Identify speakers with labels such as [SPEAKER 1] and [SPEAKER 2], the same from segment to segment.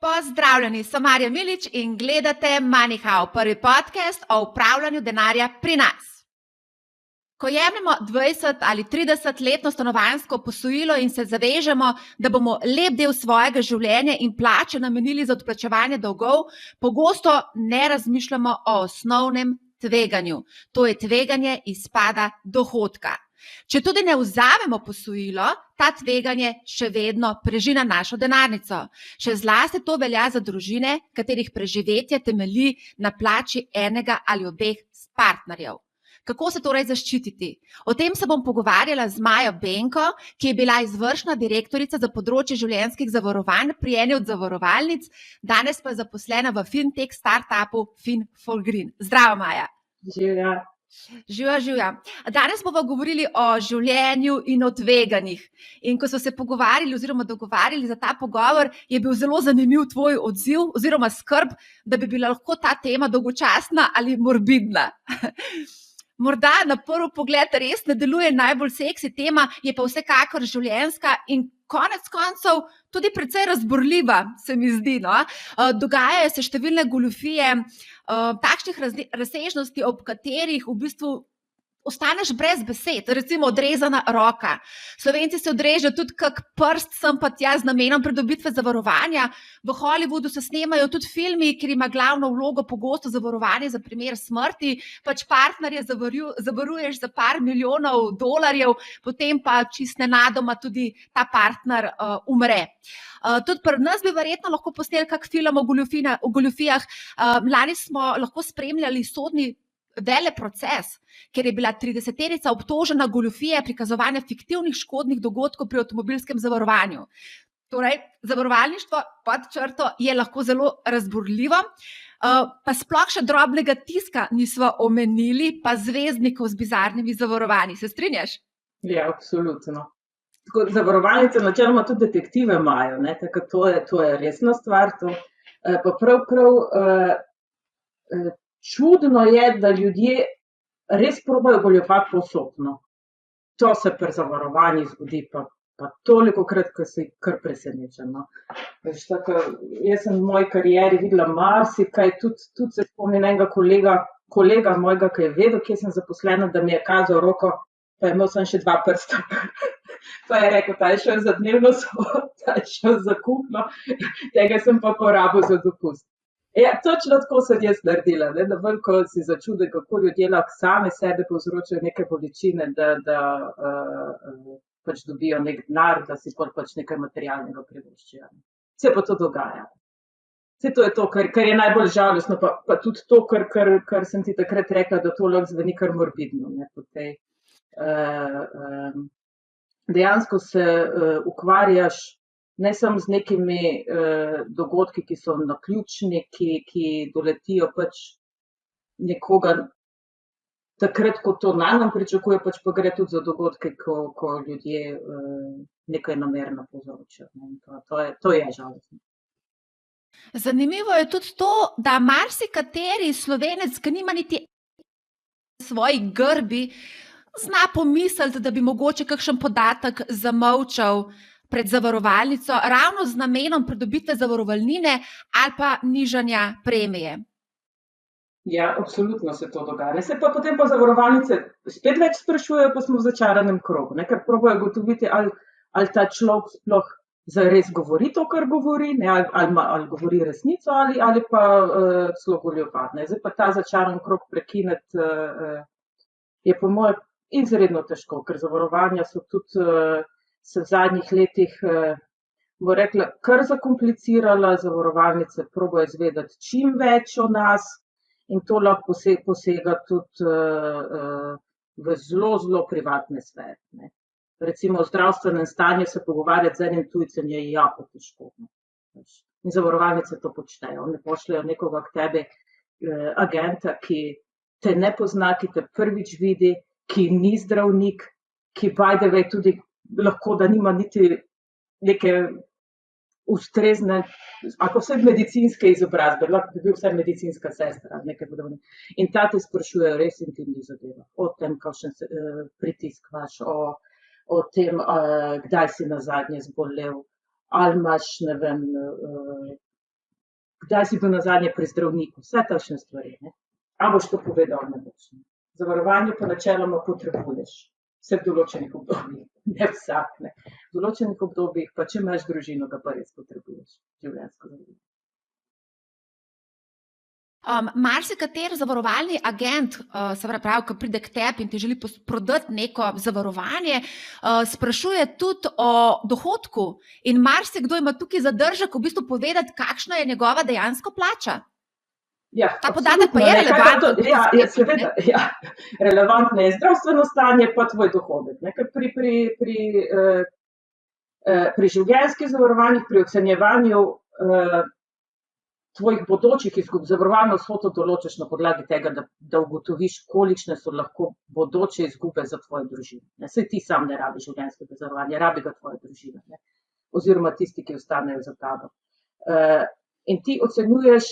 [SPEAKER 1] Pozdravljeni, sem Marja Milič in gledate MoneyHow, prvi podcast o upravljanju denarja pri nas. Ko jemljemo 20 ali 30-letno stanovanjsko posojilo in se zavežemo, da bomo lep del svojega življenja in plače namenili za odplačevanje dolgov, pogosto ne razmišljamo o osnovnem tveganju. To je tveganje izpada dohodka. Če tudi ne vzamemo posojilo, ta tveganje še vedno preži na našo denarnico. Še zlasti to velja za družine, katerih preživetje temelji na plači enega ali obeh partnerjev. Kako se torej zaščititi? O tem se bom pogovarjala z Majo Benko, ki je bila izvršna direktorica za področje življenjskih zavarovanj pri eni od zavarovalnic, danes pa je zaposlena v fintech startupu Fin4Green. Zdravo, Maja.
[SPEAKER 2] Živja.
[SPEAKER 1] Živja. Danes bomo govorili o življenju in o tveganjih. In ko smo se pogovarjali oziroma dogovarjali za ta pogovor, je bil zelo zanimiv tvoj odziv oziroma skrb, da bi bila lahko ta tema dolgočasna ali morbidna. Morda na prvi pogled res ne deluje najbolj seksi tema, je pa vsekakor življenjska in konec koncev tudi precej razburljiva, se mi zdi. No? Dogajajo se številne goljufije, takšnih razsežnosti, ob katerih v bistvu ostaneš brez besed, recimo odrezana roka. Slovenci se odrežejo tudi kak prst sem pa tja z namenom pridobitve zavarovanja. V Hollywoodu se snemajo tudi filmi, kjer ima glavno vlogo pogosto zavarovanje za primer smrti, pač partnerje zavaruješ za par milijonov dolarjev, potem pa čisto nenadoma tudi ta partner umre. Tudi pri nas bi verjetno lahko posneli kak film o goljufijah. Lani smo lahko spremljali sodni veleproces, ker je bila 30-terica obtožena goljufije prikazovanja fiktivnih škodnih dogodkov pri avtomobilskem zavarovanju. Torej, zavarovalništvo pod črto je lahko zelo razburljivo, pa sploh še drobnega tiska nismo omenili, pa zvezdnikov z bizarnimi zavarovanji. Se strinjaš?
[SPEAKER 2] Ja, absolutno. Tako, zavarovalnice načeloma tudi detektive imajo, ne? Tako to je resna stvar. Pa prav čudno je, da ljudje res probajo goljufati povsod. To se pri zavarovanjih zgodi pa tolikokrat, ko si kar presenečen. Jaz sem v moji karieri videla marsikaj, tudi se spomnim enega kolega mojega, ki je vedel, kje sem zaposlena, da mi je kazal roko, pa je imel sem še 2 prsta. Pa je rekel, ta je šel za dnevno sobo, ta je šel za kuhno, tega sem pa porabil za dopust. Ja, točno tako sem jaz naredila, ne? Da veliko si začude, kako ljudje lahko sami sebe povzročajo neke bolečine, da pač dobijo nek denar, da si pač nekaj materialnega privoščijo. Se pa to dogaja. Vse to je to, kar je najbolj žalostno, pa tudi to, kar sem ti takrat rekla, da to lahko zveni kar morbidno. Ne? Dejansko se ukvarjaš ne samo z nekimi dogodki, ki so naključni, ki doletijo pač nekoga takrat, ko to najmanj pričakuje, pač pa gre tudi za dogodke, ko ljudje nekaj namerno povzročijo. To je žalostno.
[SPEAKER 1] Zanimivo je tudi to, da marsikateri Slovenec, ki nima niti svoji grbi, zna pomisliti, da bi mogoče kakšen podatek zamolčal pred zavarovalnico, ravno z namenom pridobitve zavarovalnine ali pa nižanja premije.
[SPEAKER 2] Ja, absolutno se to dogaja. Se pa potem pa zavarovalnice spet več sprašujejo, pa smo v začaranem krogu, ne? Ker probajo ugotoviti, ali ta človek sploh zares govori to, kar govori, ne? Ali govori resnico, ali pa celo goljufat. Zdaj pa ta začaran krog prekiniti je po mojem izredno težko, ker zavarovanja so tudi se v zadnjih letih, bo rekla, kar zakomplicirala, zavarovalnice probajo izvedeti čim več o nas in to lahko posega tudi v zelo, zelo privatne sfere. Ne. Recimo o zdravstvenem stanju se pogovarjati z enim tujcem je jako težko. In zavarovalnice to počnejo. Oni pošljajo nekoga k tebi, agenta, ki te ne pozna, ki te prvič vidi, ki ni zdravnik, ki by the way tudi lahko, da nima niti neke ustrezne, ali pa vse medicinske izobrazbe, lahko bi bil vse medicinska sestra. In ta te sprašujejo res intimnih zadevah. O tem, kakšen pritisk imaš, o tem, kdaj si nazadnje zbolel, ali imaš, ne vem, kdaj si bil nazadnje pri zdravniku, vse takšne stvari. Ne? A boš to povedal, ne boš. Zavarovanje pa načeloma potrebuješ. Vse v določenih obdobjih, ne vsak. Ne. V določenih obdobjih, pa če imaš družino, ga pa res potrebuješ. Življenjsko zavarovanje.
[SPEAKER 1] Marsikateri zavarovalni agent, se pravi, ko pride k tebi in ti želi prodati neko zavarovanje, sprašuje tudi o dohodku in marsikdo ima tukaj zadržek v bistvu povedati, kakšna je njegova dejansko plača.
[SPEAKER 2] Ja,
[SPEAKER 1] ta podatek pa je
[SPEAKER 2] relevanten. Seveda, ja. Relevantno je zdravstveno stanje, pa tvoj dohodek. Pri življenjskih zavarovanjih, pri ocenjevanju tvojih bodočih izgub, zavarovalno vsoto določiš na podlagi tega, da ugotoviš, kolikšne so lahko bodoče izgube za tvojo družino. Saj ti sam ne rabi življenjskega zavarovanja, rabi ga tvoja družina, ne? Oziroma tisti, ki ostanejo za tabo. In ti ocenjuješ,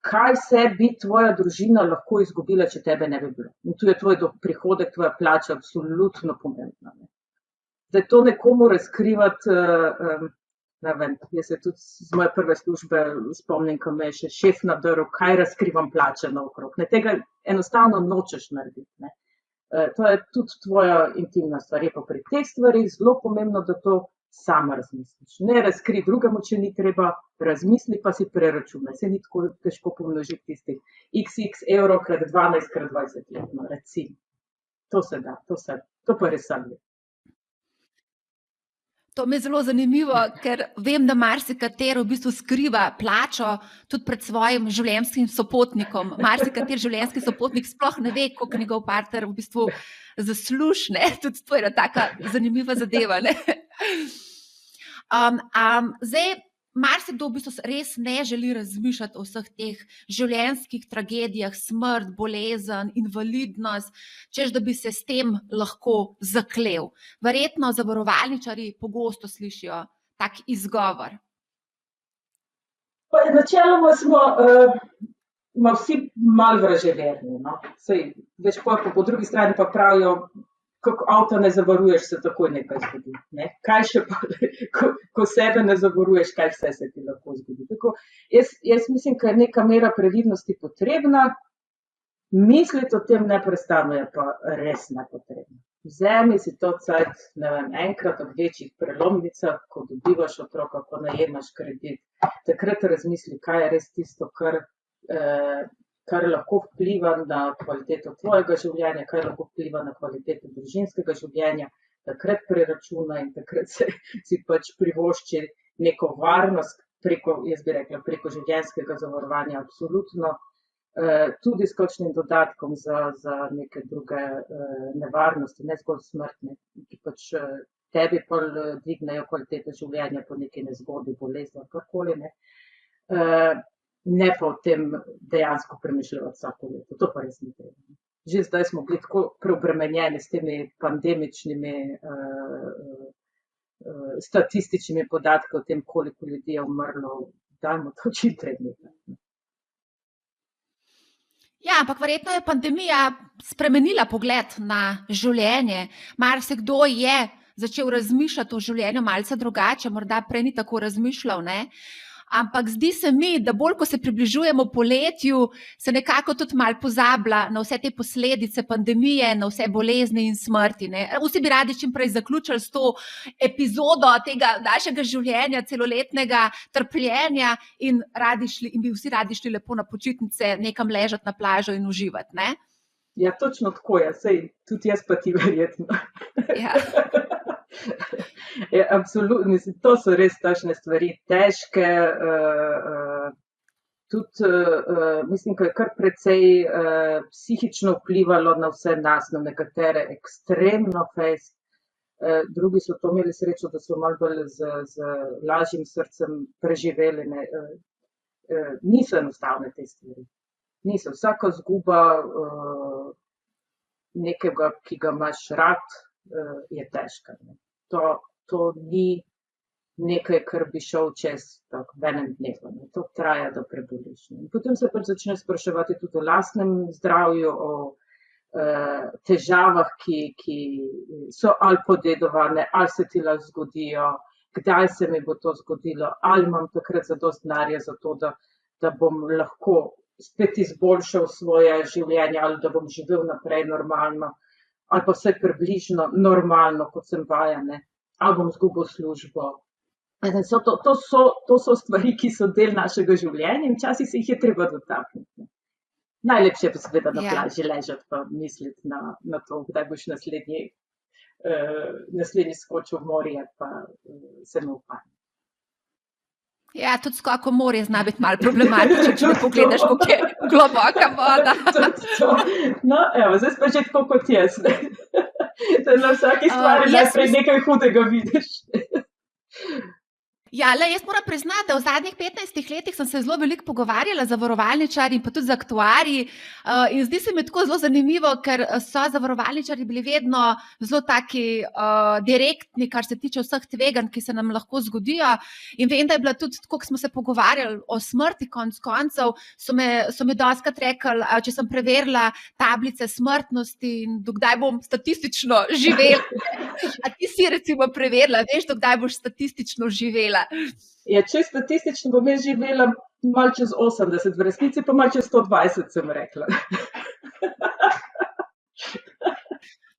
[SPEAKER 2] kaj vse bi tvoja družina lahko izgubila, če tebe ne bi bilo. In tu je tvoj prihodek, tvoja plača absolutno pomembna. Ne? Zdaj to nekomu razkrivati, ne vem, jaz se tudi z moje prve službe spomnim, ko me je še šef nadrl, kaj razkrivam plače naokrog. Ne, tega enostavno nočeš narediti. Ne. To je tudi tvoja intimna stvar. Je pa pri teh stvarih zelo pomembno, da to sama razmisliš. Ne razkri drugemu, če ni treba, razmisli pa si preračunaj. Se ni tako težko pomnožiti tistih xx evrov krat 12 krat 20 let. No, recimo. To se da, to pa res sam je.
[SPEAKER 1] To mi je zelo zanimivo, ker vem, da marsikatero v bistvu skriva plačo tudi pred svojim življenjskim sopotnikom. Marsikateri življenjski sopotnik sploh ne ve, koliko njegov partner v bistvu zasluži, ne. Tudi to je ena taka zanimiva zadeva, ne. Zdaj, marsikdo v bistvu res ne želi razmišljati o vseh teh življenjskih tragedijah, smrt, bolezen, invalidnost, češ da bi se s tem lahko zaklel. Verjetno zavarovalničarji pogosto slišijo tak izgovor.
[SPEAKER 2] Načeloma smo vsi malo vraževerni. No? Več pa po drugi strani pa pravijo, kako avto ne zavaruješ, se takoj nekaj zgodi. Ne? Kaj še pa, ko sebe ne zavaruješ, kaj vse se ti lahko zgodi. Tako, jaz mislim, da je neka mera previdnosti potrebna, misliti o tem neprestano je pa res nepotrebno. Vzemi si to cajt, ne vem, enkrat ob večjih prelomnicah, ko dobivaš otroka, ko najemaš kredit, takrat razmisli, kaj je res tisto, kar lahko vpliva na kvaliteto tvojega življenja, kar lahko vpliva na kvaliteto družinskega življenja, takrat preračuna in takrat si pač privošči neko varnost jaz bi rekla, preko življenjskega zavarovanja, absolutno, tudi s kakšnim dodatkom za neke druge nevarnosti, ne zgolj smrtne, ki pač tebi dvignejo kvaliteto življenja po neki nezgodi, bolezni, karkoli, ne pa o tem dejansko premišljati vsako leto. To pa res ni treba. Že zdaj smo bili tako preobremenjeni s temi pandemičnimi statističnimi podatki o tem, koliko ljudi je umrlo. Dajmo to čim prej nekaj.
[SPEAKER 1] Ja, ampak verjetno je pandemija spremenila pogled na življenje. Marsikdo je začel razmišljati o življenju malce drugače, morda prej ni tako razmišljal, ne? Ampak zdi se mi, da bolj, ko se približujemo poletju, se nekako tudi malo pozablja na vse te posledice pandemije, na vse bolezni in smrti, ne. Vsi bi radi čim prej zaključili s to epizodo tega našega življenja, celoletnega trpljenja in bi vsi radi šli lepo na počitnice, nekam ležati na plažo in uživati, ne.
[SPEAKER 2] Ja, točno tako je, saj tudi jaz pa ti verjetno.
[SPEAKER 1] Ja.
[SPEAKER 2] Ja, absolutno, mislim, to so res takšne stvari, težke, tudi mislim, da je kar precej psihično vplivalo na vse nas, na nekatere ekstremno fejst, drugi so to imeli srečo, da so malo bolj z lažjim srcem preživeli, ne. Niso enostavne te stvari, niso, vsaka izguba nekega, ki ga imaš rad, je težka, ne. To ni nekaj, kar bi šel čez v enem dnevu. To traja, da preboliš. In potem se pač začneš spraševati tudi o lastnem zdravju, o težavah, ki so ali podedovane, ali se ti lahko zgodijo, kdaj se mi bo to zgodilo, ali imam takrat zadost denarja za to, da bom lahko spet izboljšal svoje življenje, ali da bom živel naprej normalno, ali pa vse približno normalno, kot sem vajena, ali bom izgubil službo. To so stvari, ki so del našega življenja in včasih se jih je treba dotakniti. Najlepše je pa seveda na plaži ležati pa misliti na to, kdaj boš naslednji skočil v morje pa se me upanje.
[SPEAKER 1] Ja, tudi skok v morje zna biti malo problematičen, če ne pogledaš, kako je globoka voda.
[SPEAKER 2] No, evo, zdaj pa že tako kot jaz. Da na vsaki stvari najprej nekaj hudega vidiš.
[SPEAKER 1] Ja, jaz moram priznati, da v zadnjih 15 letih sem se zelo veliko pogovarjala z zavarovalničarji in pa tudi z aktuarji in zdi se mi tako zelo zanimivo, ker so zavarovalničarji bili vedno zelo taki direktni, kar se tiče vseh tveganj, ki se nam lahko zgodijo in vem, da je bila tudi, tako ko smo se pogovarjali o smrti konec koncev, so me dostikrat rekli, če sem preverila tablice smrtnosti in dokdaj bom statistično živela. A ti si recimo preverila, veš, dokdaj boš statistično živela?
[SPEAKER 2] Ja, če statistično bom jaz živela malo čez 80, v resnici pa malo čez 120, sem rekla.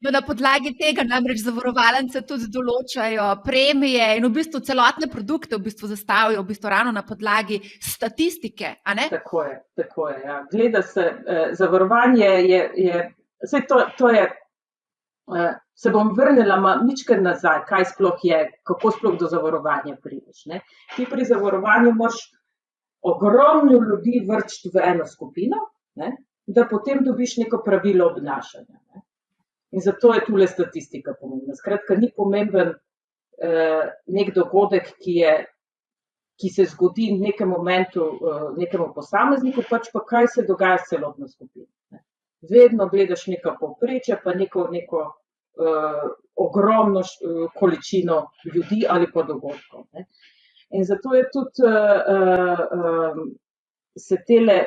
[SPEAKER 1] No, na podlagi tega namreč zavarovalnice tudi določajo premije in v bistvu celotne produkte v bistvu zastavijo v bistvu ravno na podlagi statistike, a ne?
[SPEAKER 2] Tako je, ja. Gleda se, zavarovanje je, saj to je, se bom vrnila mičkeno nazaj, kaj sploh je, kako sploh do zavarovanja prideš, ne. Ti pri zavarovanju moraš ogromno ljudi vrčiti v eno skupino, ne, da potem dobiš neko pravilo obnašanja, ne. In zato je tule statistika pomembna. Skratka, ni pomemben nek dogodek, ki se zgodi v nekem momentu nekemu posamezniku, pač pa kaj se dogaja s celotno skupino, ne. Vedno gledaš neka povprečja, pa neko ogromno količino ljudi ali pa dogodkov, ne. In zato je tudi se tele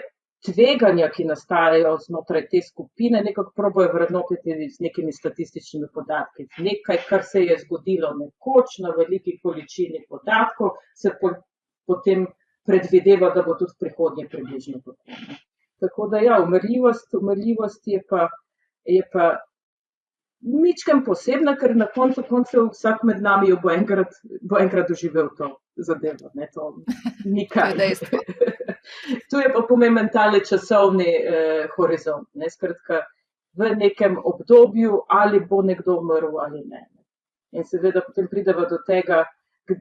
[SPEAKER 2] tveganja, ki nastajajo znotraj te skupine, nekako probajo vrednotiti z nekimi statističnimi podatki. Nekaj, kar se je zgodilo nekoč na veliki količini podatkov, se potem predvideva, da bo tudi v prihodnje približno tako, ne. Tako da ja, umrljivost je pa mičkeno posebna, ker na koncu koncev vsak med nami bo enkrat doživel to zadevo, ne, to ni kaj. Tu je pa pomemben tale časovni horizont, ne, skratka, v nekem obdobju ali bo nekdo umrl ali ne. In seveda potem prideva do tega,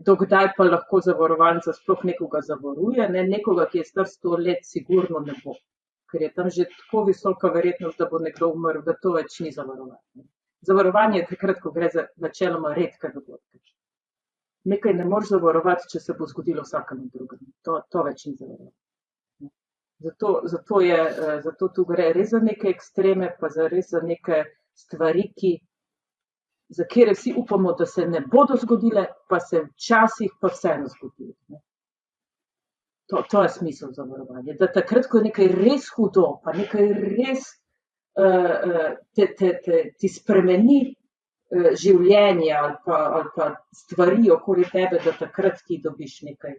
[SPEAKER 2] do kdaj pa lahko zavarovalnica sploh nekoga zavaruje, ne, nekoga, ki je star 100 let, sigurno ne bo, ker je tam že tako visoka verjetnost, da bo nekdo umrl, da to več ni zavarovanje. Zavarovanje je takrat, ko gre za načeloma redke dogodke. Nekaj ne moreš zavarovati, če se bo zgodilo vsakemu drugemu. To več ni zavarovanje. Zato tu gre res za neke ekstreme, pa res za neke stvari, za katere vsi upamo, da se ne bodo zgodile, pa se včasih pa vseeno zgodilo, ne. To je smisel zavarovanja. Da takrat, ko je nekaj res hudo, pa nekaj res ti spremeni življenje ali pa stvari okoli tebe, da takrat ti dobiš nekaj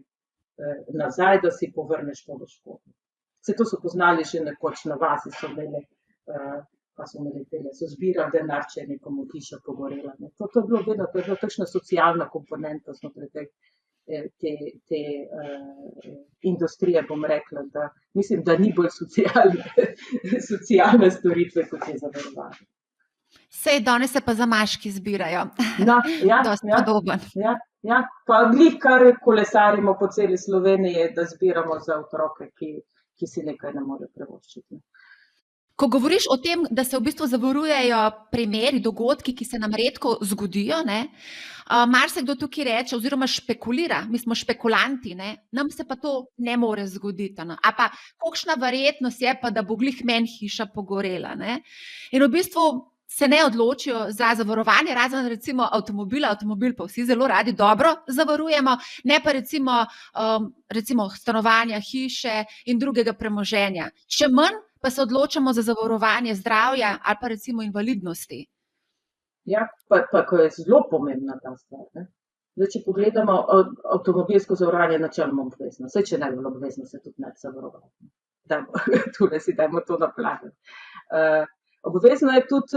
[SPEAKER 2] nazaj, da si povrneš to škodo. Vse to so poznali že nekoč na vasi, so zbirali denar, če je nekomu hiša pogorela. To je bilo vedno, to je bila takšna socialna komponenta znotraj te industrije, bom rekla, da mislim, da ni bolj socialne storitve, kot je zavarovanje.
[SPEAKER 1] Sej, danes se pa zamaški zbirajo. Dosti podoben.
[SPEAKER 2] Ja, pa glih kar kolesarimo po celi Sloveniji, da zbiramo za otroke, ki si nekaj ne morejo privoščiti.
[SPEAKER 1] Ko govoriš o tem, da se v bistvu zavarujejo primeri, dogodki, ki se nam redko zgodijo, ne, marsikdo tukaj reče oziroma špekulira, mi smo špekulanti, ne, nam se pa to ne more zgoditi, no. A pa kolikšna verjetnost je pa, da bo glih meni hiša pogorela, ne. In v bistvu se ne odločijo za zavarovanje, razen recimo avtomobil pa vsi zelo radi dobro zavarujemo, ne pa recimo stanovanja, hiše in drugega premoženja. Še manj pa se odločamo za zavarovanje zdravja ali pa recimo invalidnosti.
[SPEAKER 2] Ja, pa ko je zelo pomembna ta stvar, ne. Zdaj, če pogledamo avtomobilsko zavarovanje načeloma obvezno, saj če ne bi bilo obvezno, se tudi ne bi zavarovalo. Tule si dajmo to na plan. Obvezno je tudi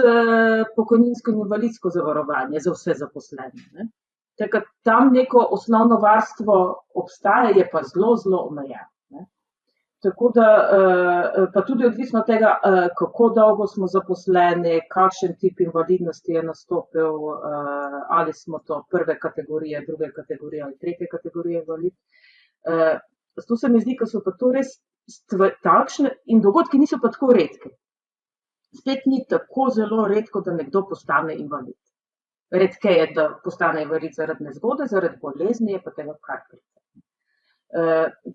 [SPEAKER 2] pokojninsko in invalidsko zavarovanje za vse zaposlene. Ne? Tako tam neko osnovno varstvo obstaja, je pa zelo, zelo omejeno. Ne? Tako da, pa tudi odvisno od tega, kako dolgo smo zaposleni, kakšen tip invalidnosti je nastopil, ali smo to prve kategorije, druge kategorije ali tretje kategorije invalid. Zato se mi zdi, da so pa to res takšne in dogodki niso pa tako redki. Spet ni tako zelo redko, da nekdo postane invalid. Redke je, da postane invalid zaradi nezgode, zaradi bolezni je pa tega kar precej.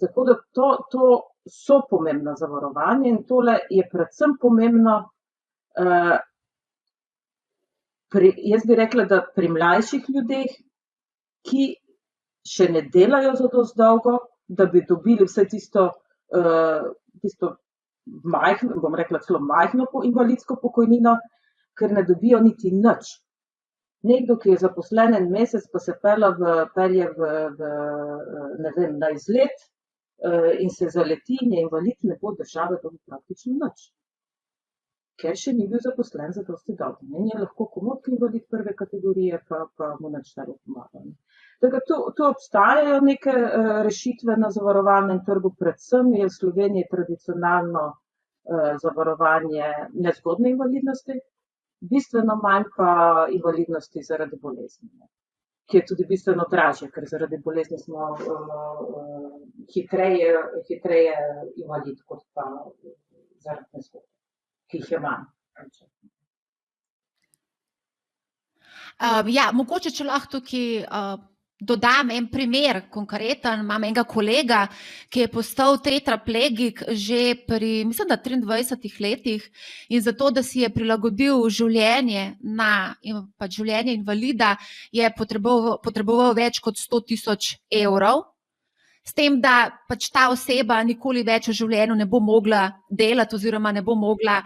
[SPEAKER 2] Tako da to so pomembna zavarovanja in tole je predvsem pomembno, jaz bi rekla, da pri mlajših ljudeh, ki še ne delajo za dosti dolgo, da bi dobili vse tisto majhno, bom rekla celo majhno invalidsko pokojnino, ker ne dobijo niti nič. Nekdo, ki je zaposlen en mesec, pa se pelje ne vem, na izlet in se zaleti in je invalid, ne bo države dobil praktično nič. Ker še ni bil zaposlen za dosti dolgo. In je lahko komot invalid prve kategorije, pa mu nič ne bo pomagalo. Tako tu obstajajo neke rešitve na zavarovalnem trgu, predvsem je v Sloveniji tradicionalno zavarovanje nezgodne invalidnosti, bistveno manj pa invalidnosti zaradi bolezni, ki je tudi bistveno dražje, ker zaradi bolezni smo hitreje invalid, kot pa zaradi nezgode, ki jih je manj.
[SPEAKER 1] Ja, mogoče, če lahko tukaj dodam en primer konkreten, imam enega kolega, ki je postal tetraplegik že pri, mislim, da 23 letih in zato, da si je prilagodil življenje pač življenje invalida, je potreboval več kot 100.000 evrov. S tem, da pač ta oseba nikoli več v življenju ne bo mogla delati oziroma ne bo mogla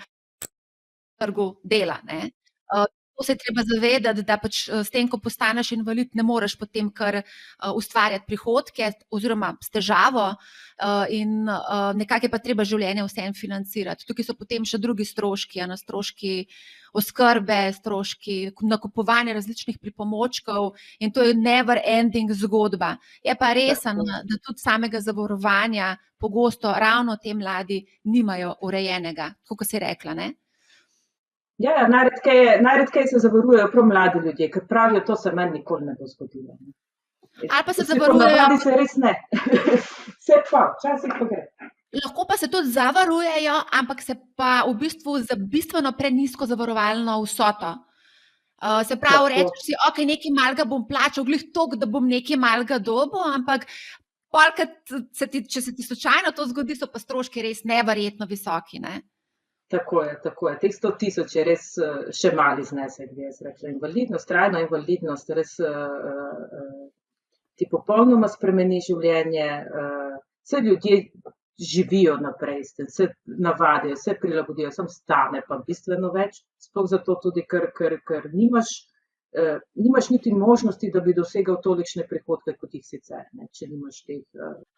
[SPEAKER 1] trgu dela, ne. To se je treba zavedati, da pač s tem, ko postaneš invalid, ne moreš potem kar ustvarjati prihodke oziroma s težavo in nekako je pa treba življenje vseeno financirati. Tukaj so potem še drugi stroški, stroški oskrbe, stroški nakupovanja različnih pripomočkov in to je never ending zgodba. Je pa res, da tudi samega zavarovanja pogosto ravno te mladi nimajo urejenega, tako kot si rekla, ne?
[SPEAKER 2] Ja, najredkeje se zavarujejo prav mladi ljudje, ker pravijo, to se meni nikoli ne bo zgodilo.
[SPEAKER 1] Ali pa se zavarujejo...
[SPEAKER 2] Ponavadi se res ne. Se pa, včasih pa gre.
[SPEAKER 1] Lahko pa se tudi zavarujejo, ampak se pa v bistvu za bistveno prenizko zavarovalno vsoto. Se pravi, rečeš si, ok, nekaj malega bom plačal, glih toliko, da bom nekaj malega dobil, ampak polkrat, če se ti slučajno to zgodi, so pa stroški res neverjetno visoki, ne?
[SPEAKER 2] Tako je. Teh 100.000 je res še mali znesek, bi jaz rekla. Invalidnost, trajna invalidnost, res ti popolnoma spremeni življenje. Vse ljudje živijo naprej, se navadijo, se prilagodijo, samo stane pa bistveno več. Sploh zato tudi, ker nimaš niti možnosti, da bi dosegal tolikšne prihodke, kot jih sicer, ne, če nimaš teh...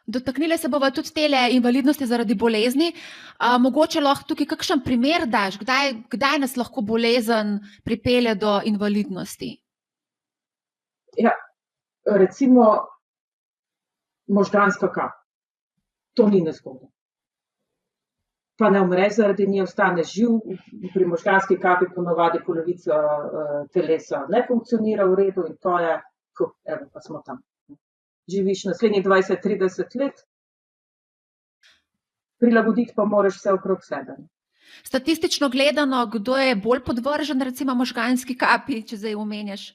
[SPEAKER 1] Dotaknile se bova tudi tele invalidnosti zaradi bolezni. Mogoče lahko tukaj kakšen primer daš, kdaj nas lahko bolezen pripelje do invalidnosti?
[SPEAKER 2] Ja, recimo možganska kap. To ni nezgoda. Pa ne umreš zaradi nje, ostaneš živ, pri možganski kapi ponavadi polovica telesa ne funkcionira v redu in to je, evo, pa smo tam. Živiš naslednjih 20-30 let, prilagoditi pa moraš vse okrog sebe.
[SPEAKER 1] Statistično gledano, kdo je bolj podvržen recimo možganski kapi, če zdaj omenjaš?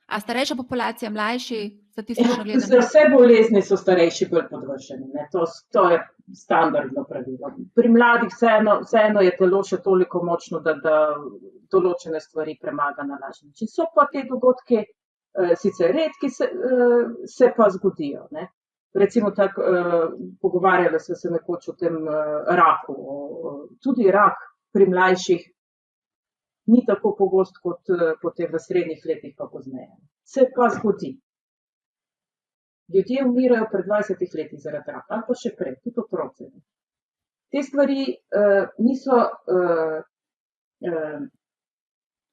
[SPEAKER 1] A starejša populacija, mlajši, statistično gledano?
[SPEAKER 2] Za vse bolezni so starejši bolj podvrženi, ne? To je standardno pravilo. Pri mladih vseeno je telo še toliko močno, da določene stvari premaga na lažji način. So pa te dogodki sicer redki, se pa zgodijo, ne? Recimo tako, pogovarjali smo se nekoč o tem raku. Tudi rak pri mlajših ni tako pogost kot potem v srednjih letih pa pozneje. Se pa zgodi. Ljudje umirajo pred 20 leti zaradi raka, ali pa še prej, tudi otroci. Te stvari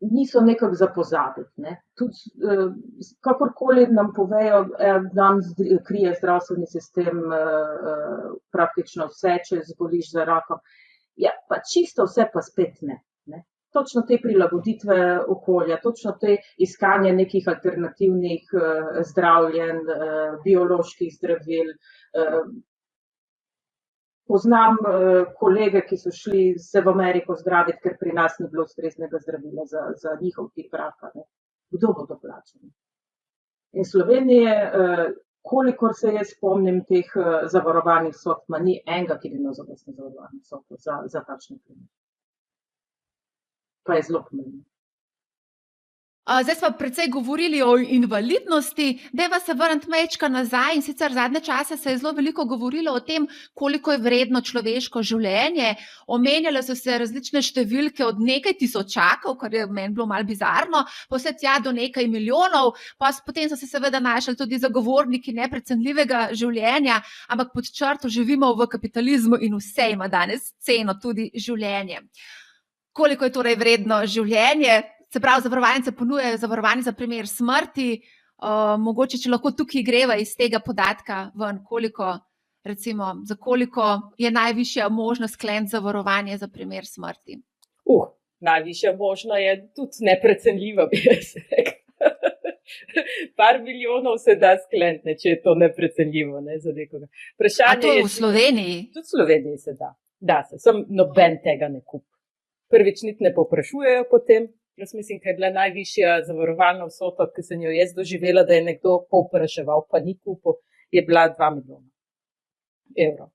[SPEAKER 2] niso nekako za pozabiti. Ne. Tudi, kakorkoli nam povejo, nam krije zdravstveni sistem praktično vse, če zboliš za rakom. Ja, pa čisto vse pa spet ne. Točno te prilagoditve okolja, točno te iskanje nekih alternativnih zdravljenj, bioloških zdravil. Poznam kolege, ki so šli se v Ameriko zdraviti, ker pri nas ni bilo ustreznega zdravila za njihov tip raka. Ne. Kdo bo to plačal? In Slovenije, kolikor se jaz spomnim teh zavarovanih sodb, ni enega, ki bi imel zadostne zavarovane sodbe za takšne primere. Pa je zelo pomembno.
[SPEAKER 1] Zdaj smo precej govorili o invalidnosti, dajva se vrniti majčka nazaj, in sicer zadnje čase se je zelo veliko govorilo o tem, koliko je vredno človeško življenje. Omenjale so se različne številke od nekaj tisočakov, kar je meni bilo malo bizarno, pa vse tja do nekaj milijonov, pa potem so se seveda našli tudi zagovorniki neprecenljivega življenja, ampak pod črto živimo v kapitalizmu in vse ima danes ceno, tudi življenje. Koliko je torej vredno življenje? Se pravi, zavarovalnice ponujajo zavarovanje za primer smrti. Mogoče, če lahko tukaj greva iz tega podatka ven, za koliko je najvišja možnost skleniti zavarovanje za primer smrti?
[SPEAKER 3] Najvišja možna je tudi neprecenljiva, bi jaz rekla. Par milijonov se da skleniti, če je to neprecenljivo, ne, za nekoga.
[SPEAKER 1] A to je v Sloveniji?
[SPEAKER 3] Tudi v Sloveniji se da. Da se, samo noben tega ne kupi. Prvič niti ne povprašujejo potem. Jaz mislim, da je bila najvišja zavarovalna vsota, ki sem jo jaz doživela, da je nekdo povpraševal, pa ni kupil, je bila 2 milijona evrov.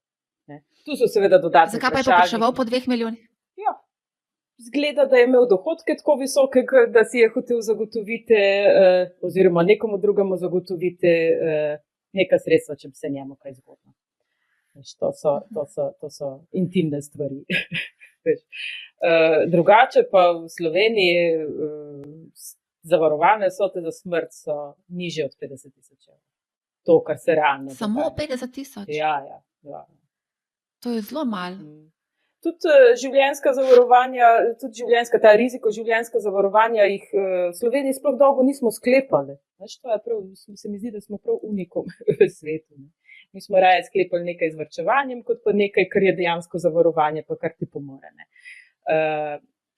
[SPEAKER 3] Ne. Tu so seveda dodatni vprašalniki.
[SPEAKER 1] Zakaj pa je povpraševal po 2 milijonih?
[SPEAKER 3] Ja, zgleda, da je imel dohodke tako visoke, da si je hotel zagotoviti oziroma nekomu drugemu zagotoviti neka sredstva, če bi se njemu kaj zgodilo. To so intimne stvari. Drugače pa v Sloveniji zavarovalne vsote za smrt so nižje od 50 000 evrov. To, kar se realno dogaja.
[SPEAKER 1] Samo 50 000?
[SPEAKER 3] Ja.
[SPEAKER 1] To je zelo malo.
[SPEAKER 3] Tudi življenjska zavarovanja, ta riziko življenjska zavarovanja jih v Sloveniji sploh dolgo nismo sklepali. To je prav, se mi zdi, da smo prav unikom v svetu. Ne. Mi smo raje sklepali nekaj z varčevanjem, kot pa nekaj, kar je dejansko zavarovanje, pa kar ti pomore. Ne.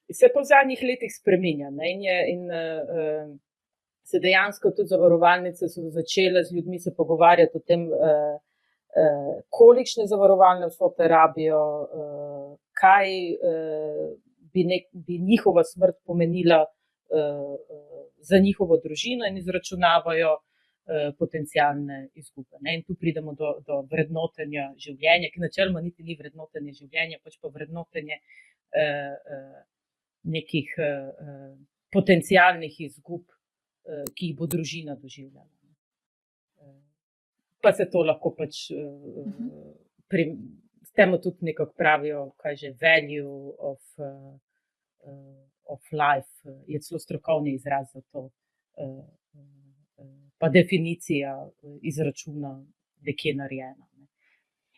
[SPEAKER 3] Se pa v zadnjih letih spreminja, ne, in se dejansko tudi zavarovalnice so začele z ljudmi se pogovarjati o tem, kolikšne zavarovalne vsote rabijo, kaj bi njihova smrt pomenila za njihovo družino, in izračunavajo potencialne izgube. Ne? In tu pridemo do vrednotenja življenja, ki načeloma niti ni vrednotenje življenja, pač pa vrednotenje nekih potencialnih izgub, ki jih bo družina doživljala. Pa se to lahko pač s tem tudi nekako pravijo, kaj že, value of life, je celo strokovni izraz za to, pa definicija izračuna nekje narejena.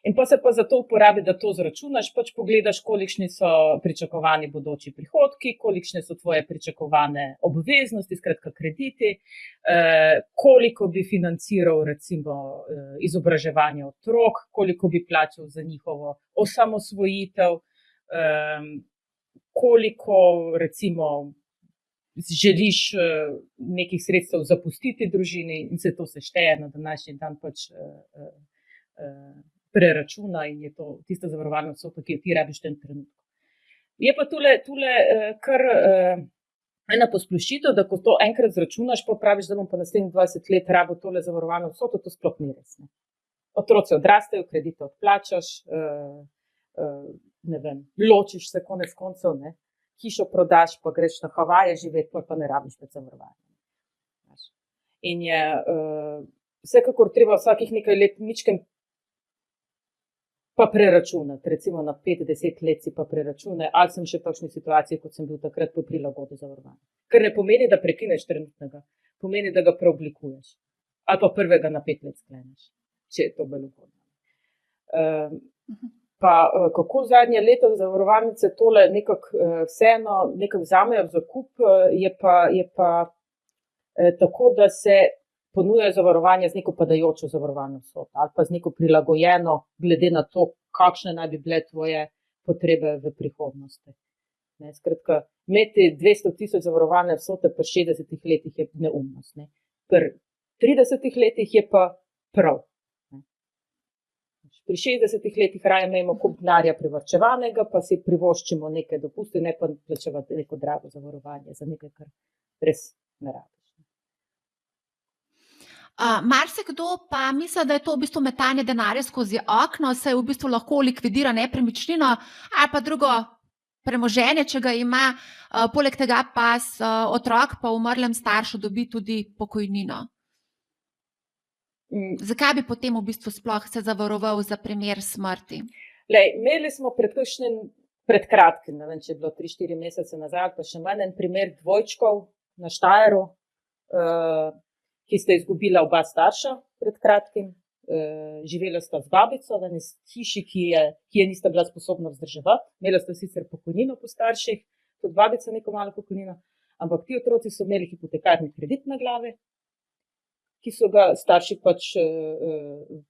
[SPEAKER 3] In pa se pa za to uporabi, da to zračunaš, pač pogledaš, kolikšni so pričakovani bodoči prihodki, kolikšne so tvoje pričakovane obveznosti, skratka krediti, koliko bi financiral recimo izobraževanje otrok, koliko bi plačal za njihovo osamosvojitev, koliko recimo želiš nekih sredstev zapustiti družini, in se to sešteje na današnji dan pač preračuna, in je to tista zavarovalna vsota, ki jo ti rabiš v tem trenutku. Je pa tule kar ena posplošitev, da ko to enkrat zračunaš, pa praviš, da bom pa naslednjih 20 let rabil tole zavarovalno vsoto, to sploh ni res. Ne. Otroci odrastejo, kredite odplačaš, ne vem, ločiš se konec koncev, ne. Hišo prodaš, pa greš na Havaje živeti, pa ne rabiš več zavarovanja. In je vsekakor treba vsakih nekaj let mičken pa preračunati, recimo na 5-10 let si pa preračunaj, ali sem še v takšni situaciji, kot sem bil takrat po prilagodi zavarovanja. Kar ne pomeni, da prekineš trenutnega, pomeni, da ga preoblikuješ. ali pa prvega na 5 let skleneš, če je to bolj ugodno. Pa kako zadnje leto zavarovalnice tole nekako vseeno vzamejo v zakup, je pa tako, da se ponujajo zavarovanje z neko padajočo zavarovalno vsoto ali pa z neko prilagojeno glede na to, kakšne naj bi bile tvoje potrebe v prihodnosti. Skratka, imeti 200,000 zavarovalne vsote pri 60 letih je neumnost. Pri 30 letih je pa prav. Pri 60 letih raje imamo kup denarja privarčevanega, pa si privoščimo nekaj dopusti, ne pa plačevati neko drago zavarovanje za nekaj, kar res ne rabiš.
[SPEAKER 1] Marsikdo pa misli, da je to v bistvu metanje denarja skozi okno, saj v bistvu lahko likvidira nepremičnino ali pa drugo premoženje, če ga ima, poleg tega pa otrok pa umrlem staršu dobi tudi pokojnino. Zakaj bi potem v bistvu sploh se zavaroval za primer smrti?
[SPEAKER 3] Imeli smo pred kratkim, ne vem, če je bilo 3-4 mesece nazaj, pa še manj en primer dvojčkov na Štajeru, ki sta izgubila oba starša pred kratkim. Živela sta z babico v eni hiši, ki je nista bila sposobna vzdrževati. Imela sta sicer pokojnino po starših, tudi babica neko malo pokojnino, ampak ti otroci so imeli hipotekarni kredit na glavi, ki so ga starši pač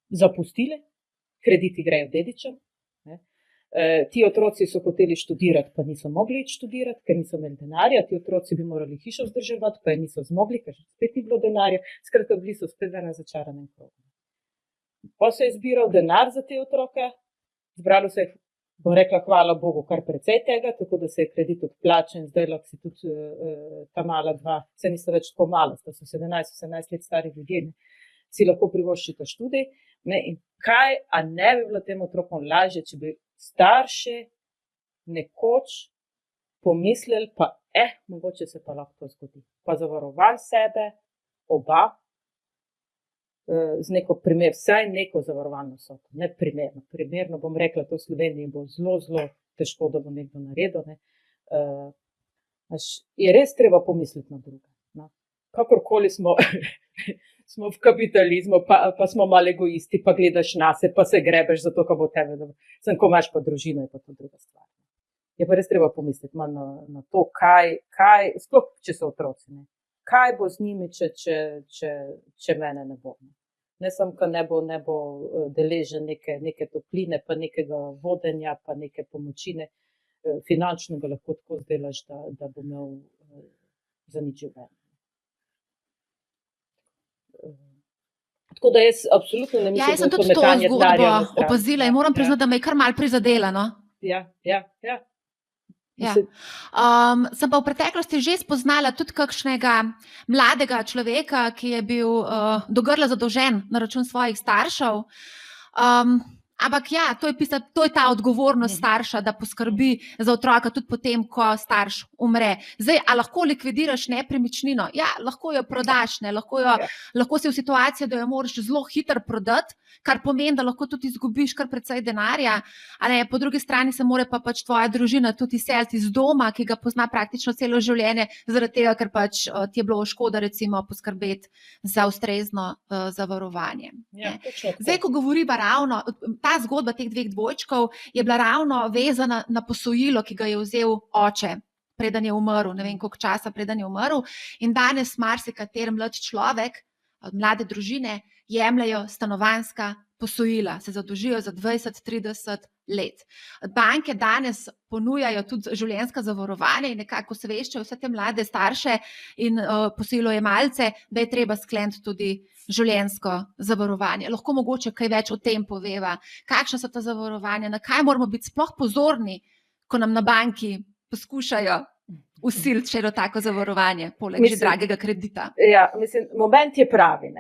[SPEAKER 3] zapustili, krediti grejo dedičem. Ti otroci so hoteli študirati, pa niso mogli študirati, ker niso imeli denarja. Ti otroci bi morali hišo vzdrževati, pa je niso zmogli, ker spet ni bilo denarja. Skratka, bili so spet v enem začaranem krogu. Pa se je zbiral denar za te otroke, zbralo se je, bom rekla, hvala Bogu, kar precej tega, tako da se je kredit odplačen, zdaj lahko si tudi ta mala dva, se nista več tako mala, sta so 17-18 let stari ljudje, si lahko privoščita študij. In kaj, a ne bi bilo tem otrokom lažje, če bi starši nekoč pomislili, pa mogoče se pa lahko to zgodi. Pa zavarovali sebe, oba, z neko vsaj neko zavarovalno vsoto. Ne primerno. Primerno bom rekla, to v Sloveniji bo zelo, zelo težko, da bo nekdo naredil. Je res treba pomisliti na druge. Kakorkoli smo v kapitalizmu, pa smo malo egoisti, pa gledaš nase, pa se grebeš zato, ko bo tebe dobro. Sem, ko imaš pa družino, je pa to druga stvar. Je pa res treba pomisliti na to, kaj, sploh če so otroci, kaj bo z njimi, če mene ne bo. Ne samo, ko ne bo deležen neke topline, pa nekega vodenja, pa neke pomočine, finančno ga lahko tako zdelaš, da bo imel za nič življenje. Tako da jaz absolutno ne mislim,
[SPEAKER 1] jaz sem tudi to zgodbo opazila in moram priznati, da me je kar malo prizadela.
[SPEAKER 3] Ja.
[SPEAKER 1] Sem pa v preteklosti že spoznala tudi kakšnega mladega človeka, ki je bil do grla zadolžen na račun svojih staršev. Ampak ja, to je ta odgovornost starša, da poskrbi za otroka tudi potem, ko starš umre. Zdaj, a lahko likvidiraš nepremičnino? Ja, lahko jo prodaš, lahko si v situaciji, da jo moraš zelo hitro prodati, kar pomeni, da lahko tudi izgubiš kar precej denarja. Po drugi strani se mora pa pač tvoja družina tudi izseliti iz doma, ki ga pozna praktično celo življenje, zaradi tega, ker pač ti je bilo škoda recimo poskrbeti za ustrezno zavarovanje. Zdaj, ko govoriva ravno, ta zgodba teh dveh dvojčkov je bila ravno vezana na posojilo, ki ga je vzel oče, preden je umrl, ne vem koliko časa preden je umrl. In danes marsikater mlad človek, mlade družine, jemljajo stanovanjska posojila, se zadolžijo za 20-30 let. Banke danes ponujajo tudi življenjska zavarovanja in nekako osveščajo vse te mlade starše in posojilojemalce, da je treba skleniti tudi življenjsko zavarovanje. Lahko mogoče kaj več o tem poveva, kakšna so ta zavarovanja, na kaj moramo biti sploh pozorni, ko nam na banki poskušajo vsiliti še eno tako zavarovanje, poleg že dragega kredita.
[SPEAKER 3] Ja, moment je pravi,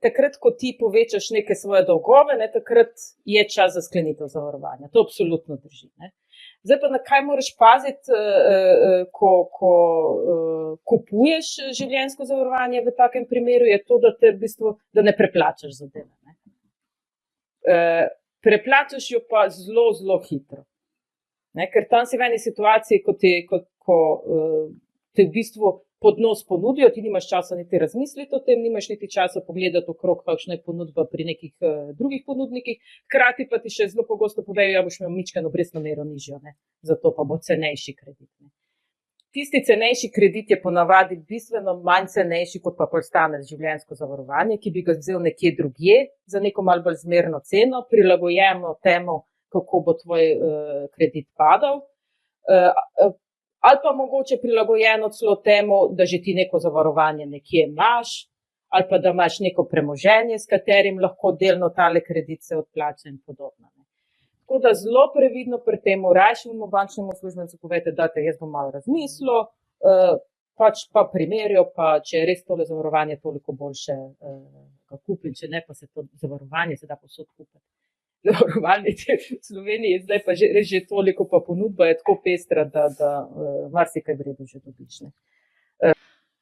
[SPEAKER 3] Takrat, ko ti povečaš neke svoje dolgove, takrat je čas za sklenitev zavarovanja. To absolutno drži. Zdaj pa na kaj moraš paziti, ko kupuješ življenjsko zavarovanje v takem primeru, je to, da ne preplačaš zadeve. Preplačaš jo pa zelo, zelo hitro. Ker tam si v eni situaciji, ko te v bistvu pod nos ponudijo, ti nimaš časa niti razmisliti o tem, nimaš niti časa pogledati okrog, kakšna je ponudba pri nekih drugih ponudnikih, hkrati pa ti še zelo pogosto povejo, ja, boš imel mičkeno obrestno mero nižjo, ne? Zato pa bo cenejši kredit. Ne? Tisti cenejši kredit je ponavadi bistveno manj cenejši, kot pa postane življenjsko zavarovanje, ki bi ga vzel nekje drugje za neko malo bolj zmerno ceno, prilagojeno temu, kako bo tvoj kredit padal. Ali pa mogoče prilagojeno celo temu, da že ti neko zavarovanje nekje imaš, ali pa da imaš neko premoženje, s katerim lahko delno tale kredit se odplača in podobno. Tako da zelo previdno pri tem, rajšemu bančnemu uslužbencu povete, da jaz bom malo razmislil, pač pa primerjal, pa če je res tole zavarovanje toliko boljše ga kupim, če ne, pa se to zavarovanje se da povsod kupiti. Zavarovalnice v Sloveniji zdaj pa že toliko, pa ponudba je tako pestra, da marsikaj vredu že dobiš.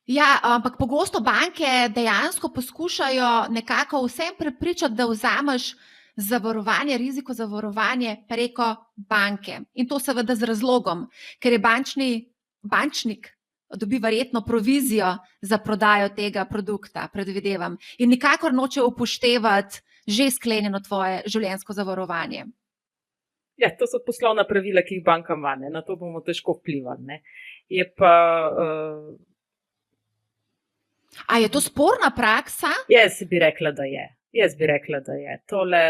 [SPEAKER 1] Ja, ampak pogosto banke dejansko poskušajo nekako vsem prepričati, da vzameš zavarovanje, riziko zavarovanje preko banke. In to seveda z razlogom, ker je bančnik dobi verjetno provizijo za prodajo tega produkta, predvidevam. In nikakor noče upoštevati že sklenjeno tvoje življenjsko zavarovanje.
[SPEAKER 3] Ja, to so poslovna pravila, ki jih banka ima, na to bomo težko vplivali. Ne? Je pa...
[SPEAKER 1] A je to sporna praksa?
[SPEAKER 3] Jaz bi rekla, da je. Tole,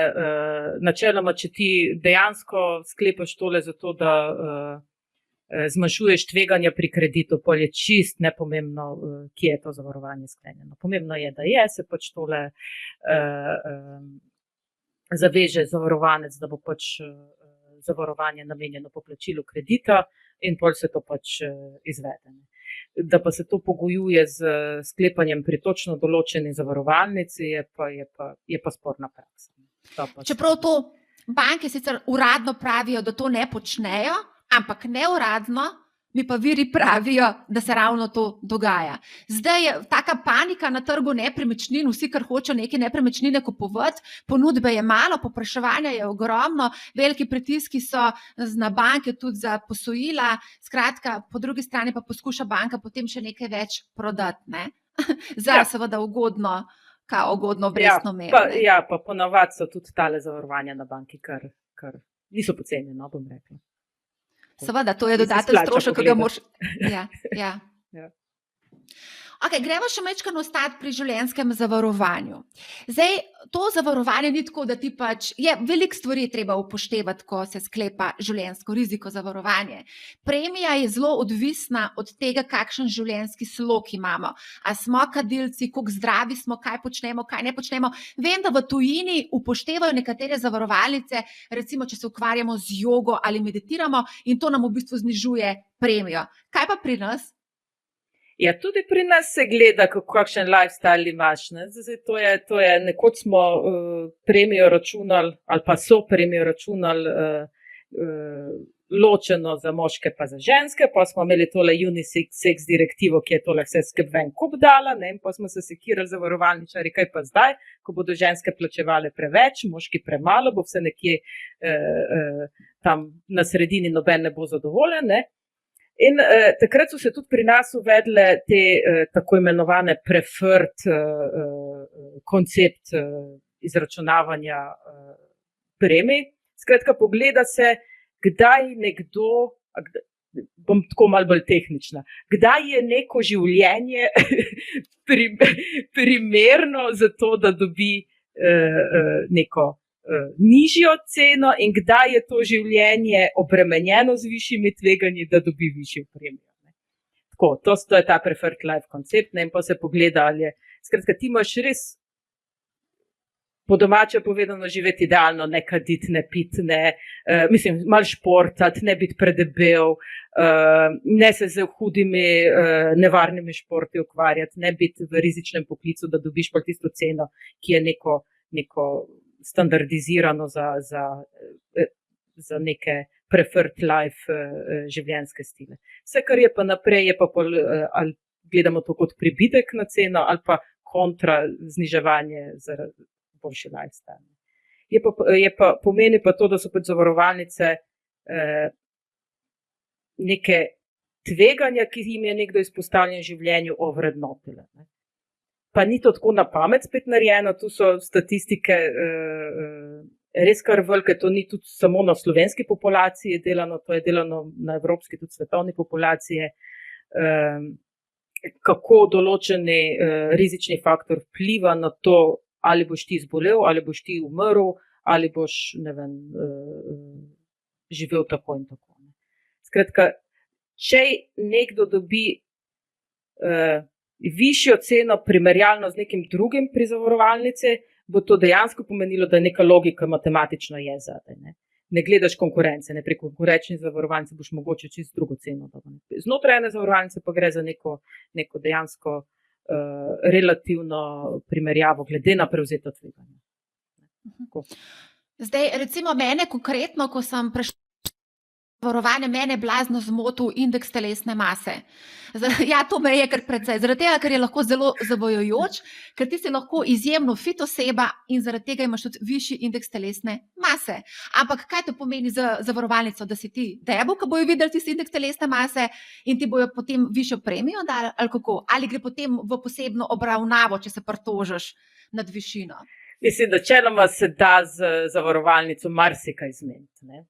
[SPEAKER 3] načeloma, če ti dejansko sklepaš tole zato, da zmanjšuješ tveganja pri kreditu, pa je čist nepomembno, kje je to zavarovanje sklenjeno. Pomembno je, da se pač tole zaveže zavarovanec, da bo pač zavarovanje namenjeno poplačilu kredita in pol se to pač izvede. Da pa se to pogojuje z sklepanjem pri točno določeni zavarovalnici, je pa sporna praksa.
[SPEAKER 1] Čeprav to banke sicer uradno pravijo, da to ne počnejo, ampak neuradno mi pa viri pravijo, da se ravno to dogaja. Zdaj je taka panika na trgu nepremičnin, vsi kar hočejo neke nepremičnine kupovati, ponudbe je malo, povpraševanja je ogromno, veliki pritiski so na banke tudi za posojila, skratka, po drugi strani pa poskuša banka potem še nekaj več prodati, ne? Za seveda ugodno obrestno mero.
[SPEAKER 3] Pa ponavadi so tudi tale zavarovanja na banki, kar niso poceni, no, bom rekla.
[SPEAKER 1] Seveda, to je dodaten strošek, ki ga moraš... Ja. Okay, gremo še majčkeno ostati pri življenjskem zavarovanju. Zdaj, to zavarovanje ni tako, da ti pač... Veliko stvari treba upoštevati, ko se sklepa življenjsko riziko zavarovanje. Premija je zelo odvisna od tega, kakšen življenjski slog imamo. A smo kadilci, koliko zdravi smo, kaj počnemo, kaj ne počnemo. Vem, da v tujini upoštevajo nekatere zavarovalnice, recimo, če se ukvarjamo z jogo ali meditiramo, in to nam v bistvu znižuje premijo. Kaj pa pri nas?
[SPEAKER 3] Ja, tudi pri nas se gleda, kakšen lifestyle imaš. Zdaj, to je nekoč smo premijo računali, ali pa so premijo računali ločeno za moške pa za ženske, pa smo imeli tole unisex direktivo, ki je tole vse skupaj ven kup dala, in pa smo se sekirali zavarovalničari, kaj pa zdaj, ko bodo ženske plačevale preveč, moški premalo, bo vse nekje tam na sredini, noben ne bo zadovoljen, ne? In takrat so se tudi pri nas uvedle te tako imenovane preferred koncept izračunavanja premij. Skratka, pogleda se, kdaj nekdo, bom tako malo bolj tehnična, kdaj je neko življenje primerno za to, da dobi neko nižjo ceno in kdaj je to življenje obremenjeno z višjimi tveganji, da dobi višjo premijo. Tako, to je ta preferred life koncept, in pa se pogleda, ali je, skratka, ti imaš res po domače povedano živeti idealno, ne kaditi, ne piti, malo športati, ne biti predebel, ne se z hudimi, nevarnimi športi ukvarjati, ne biti v rizičnem poklicu, da dobiš pa tisto ceno, ki je neko standardizirano za neke preferred life življenjske stile. Vse, kar je pa naprej, je pa ali gledamo to kot pribitek na ceno ali pa kontra zniževanje za boljši lifestyle. Pomeni pa to, da so pač zavarovalnice neke tveganja, ki jim je nekdo izpostavljen v življenju, ovrednotile. Ne. Pa ni to tako na pamet spet narejeno, tu so statistike res kar velike, to ni tudi samo na slovenski populaciji delano, to je delano na evropski, tudi svetovni populaciji, kako določeni rizični faktor vpliva na to, ali boš ti zbolel, ali boš ti umrl, ali boš, ne vem, živel tako in tako. Ne. Skratka, če nekdo dobi višjo ceno primerjalno z nekim drugim pri zavarovalnici, bo to dejansko pomenilo, da je neka logika matematično je zadaj. Ne gledaš konkurence, ne pri konkurenčni zavarovalnici boš mogoče čisto drugo ceno. Znotraj ene zavarovalnice pa gre za neko dejansko relativno primerjavo glede na prevzeto tveganje.
[SPEAKER 1] Zdaj, recimo mene konkretno, ko sem prešla zavarovanje, mene blazno zmotil indeks telesne mase. Ja, to me je kar precej. Zaradi tega, ker je lahko zelo zavajajoč, ker ti si lahko izjemno fit oseba in zaradi tega imaš tudi višji indeks telesne mase. Ampak kaj to pomeni za zavarovalnico, da si ti debel, ko bojo videli tisti indeks telesne mase in ti bojo potem višjo premijo dali, ali kako? Ali gre potem v posebno obravnavo, če se pritožiš nad višino?
[SPEAKER 3] Mislim, da načeloma se da z zavarovalnico marsikaj zmeniti, ne.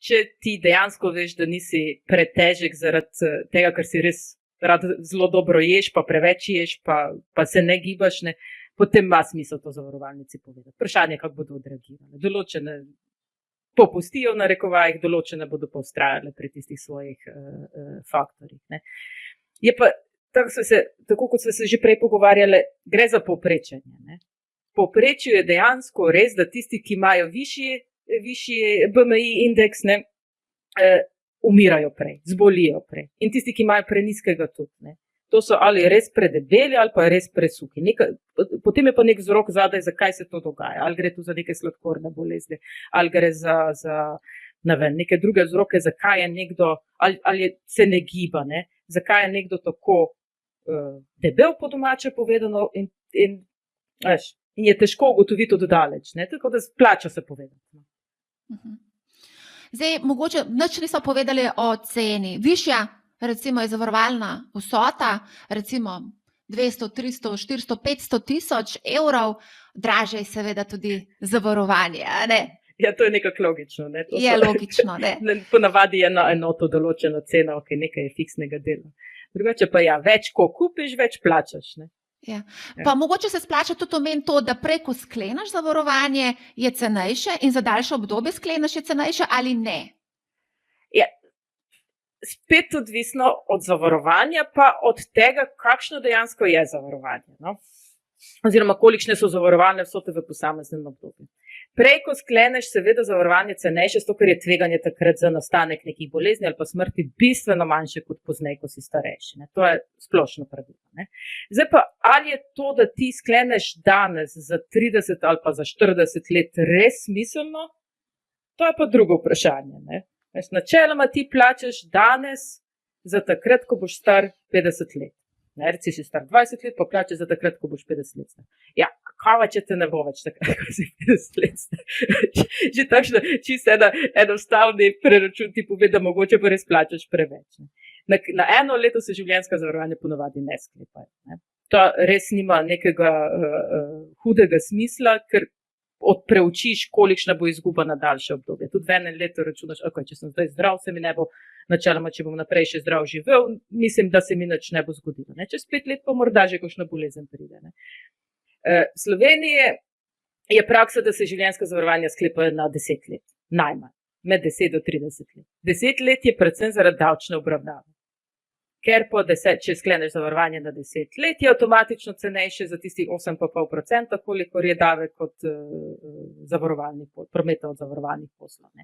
[SPEAKER 3] Če ti dejansko veš, da nisi pretežek zaradi tega, ker si res rad zelo dobro ješ, pa preveč ješ, pa se ne gibaš, ne, potem ima smisel to zavarovalnici povedati. Vprašanje, kako bodo odreagirale. Določene popustijo v narekovajih, določene bodo pa vztrajale pri tistih svojih faktorjih. Ne. Je pa, tako kot smo se že prej pogovarjali, gre za povprečenje. Ne. Povprečju je dejansko res, da tisti, ki imajo višji BMI indeks, ne, umirajo prej, zbolijo prej. In tisti, ki imajo prenizkega tudi. Ne. To so ali res predebeli ali pa res presuhi. Potem je pa nek vzrok zadaj, zakaj se to dogaja. Ali gre tu za neke sladkorne bolezni, ali gre za ne vem, neke druge vzroke, zakaj je nekdo, ali se ne giba, ne. Zakaj je nekdo tako debel, po domače povedano, in je težko ugotoviti od daleč. Ne. Tako da splača se povedati.
[SPEAKER 1] Zdaj, mogoče nič niso povedali o ceni. Višja, recimo, je zavarovalna vsota, recimo 200, 300, 400, 500 tisoč evrov, dražje je seveda tudi zavarovanje, ne?
[SPEAKER 3] Ja, to je nekako logično. Ne?
[SPEAKER 1] Je logično, ne.
[SPEAKER 3] Ponavadi je na enoto določena cena, ok, nekaj je fiksnega dela. Drugače pa ja, več ko kupiš, več plačaš, ne.
[SPEAKER 1] Ja. Pa mogoče se splača tudi omeniti to, da prej, ko skleneš zavarovanje, je cenejše in za daljše obdobje skleneš, je cenejše ali ne?
[SPEAKER 3] Ja, spet odvisno od zavarovanja, pa od tega, kakšno dejansko je zavarovanje. No? Oziroma, kolikšne so zavarovalne vsote v posameznem obdobju. Prej, ko skleneš, seveda zavarovanje cenejše, zato ker je tveganje takrat za nastanek nekih bolezni ali pa smrti bistveno manjše kot pozneje, ko si starejši. Ne? To je splošno pravilo. Ne? Zdaj pa, ali je to, da ti skleneš danes za 30 ali pa za 40 let res smiselno, to je pa drugo vprašanje. Ne? Načeloma ti plačaš danes za takrat, ko boš star 50 let. Ne, reci si star 20 let, pa plačaš za takrat, ko boš 50 let. Ja, kava, če te ne bo več takrat, ko si 50 let. Že takšno, čisto enostavni preračun ti pove, da mogoče pa res plačaš preveč. Na eno leto se življenjska zavarovanja ponavadi ne sklepajo. Ne. To res nima nekega hudega smisla, ker preučiš, kolikšna bo izguba na daljše obdobje. Tudi v enem letu računaš, okay, če sem zdaj zdrav, se mi ne bo, načeloma, če bom naprej še zdrav živel, mislim, da se mi nič ne bo zgodilo. Ne? Čez 5 let pa morda že kakšna bolezen pride. Ne? V Sloveniji je praksa, da se življenjska zavarovanja sklepajo na 10 let. Najmanj. Med 10 do 30 let. 10 let je predvsem zaradi davčne obravnave. Ker če skleneš zavarovanje na 10 let, je avtomatično cenejše za tistih 8,5%, kolikor je davek od prometa od zavarovalnih poslov. Ne?